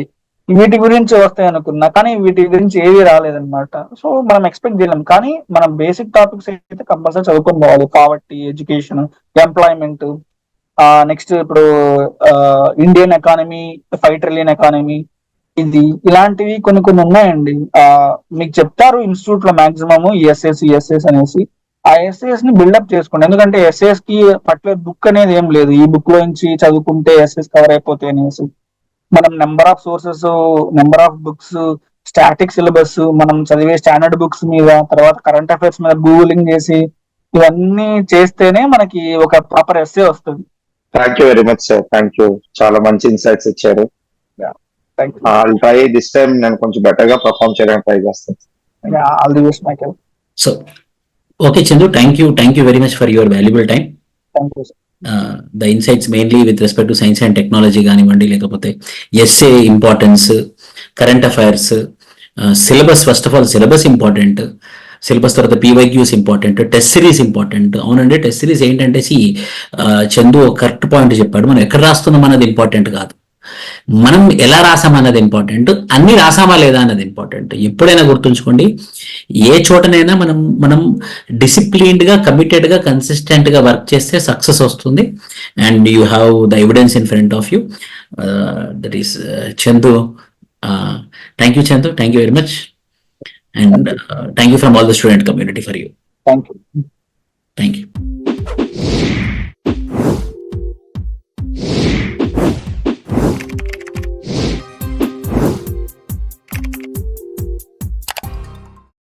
[SPEAKER 2] వీటి గురించి వస్తాయి అనుకున్నా, కానీ వీటి గురించి ఏవి రాలేదన్నమాట. సో మనం ఎక్స్పెక్ట్ చేయలేం, కానీ మనం బేసిక్ టాపిక్స్ అయితే కంపల్సరీ చదువుకొని పోవాలి. పావర్టీ, ఎడ్యుకేషన్, ఎంప్లాయ్మెంట్, నెక్స్ట్ ఇప్పుడు ఇండియన్ ఎకానమీ, 5 ట్రిలియన్ ఎకానమీ, ఇలాంటివి కొన్ని కొన్ని ఉన్నాయండి. మీకు చెప్తారు ఇన్స్టిట్యూట్ లో మాక్సిమం ఎస్ఎస్ అనేసి. ఆ ఎస్ఎస్ ని బిల్డప్ చేసుకోండి, ఎందుకంటే ఎస్ఎస్ కి పర్టికులర్ బుక్ అనేది ఏం లేదు, ఈ బుక్ లో నుంచి చదువుకుంటే ఎస్ఎస్ కవర్ అయిపోతాయి అనేసి. మనం number of sources, number of books, static syllabus, మనం చదివే స్టాండర్డ్ బుక్స్ మీద, తర్వాత కరెంట్ అఫైర్స్ మీద గూగులింగ్ చేసి ఇవన్నీ చేస్తేనే మనకి ఒక ప్రాపర్ ఎస్ఏ వస్తుంది.
[SPEAKER 5] Thank you very much sir, thank you, చాలా మంచి ఇన్సైట్స్ ఇచ్చారు. I'll try this time, నేను కొంచెం బెటర్ గా పర్ఫామ్ చేయడానికి ట్రై చేస్తాను.
[SPEAKER 2] All the best Michael.
[SPEAKER 1] So okay Chandu, thank you very much for your valuable time.
[SPEAKER 2] Thank you sir.
[SPEAKER 1] The insights mainly with respect to science and technology కానివ్వండి, లేకపోతే SA importance, current affairs, syllabus, first of all syllabus important, syllabus తర్వాత PYQs important, test series important. అవునండి, test series ఏంటంటే Chandu correct point చెప్పాడు. మనం ఎక్కడ రాస్తున్నాం అన్నది ఇంపార్టెంట్ కాదు, మనం ఎలా రాసామన్నది ఇంపార్టెంట్, అన్ని రాసామా లేదా అన్నది ఇంపార్టెంట్. ఎప్పుడైనా గుర్తుంచుకోండి, ఏ చోటనైనా మనం డిసిప్లిన్డ్ గా, కమిటెడ్ గా, కన్సిస్టెంట్ గా వర్క్ చేస్తే సక్సెస్ వస్తుంది. And you have the evidence in front of you. That is Chandu. Thank you Chandu, thank you very much, and thank you from all the student community for you.
[SPEAKER 2] Thank you.
[SPEAKER 1] Thank you.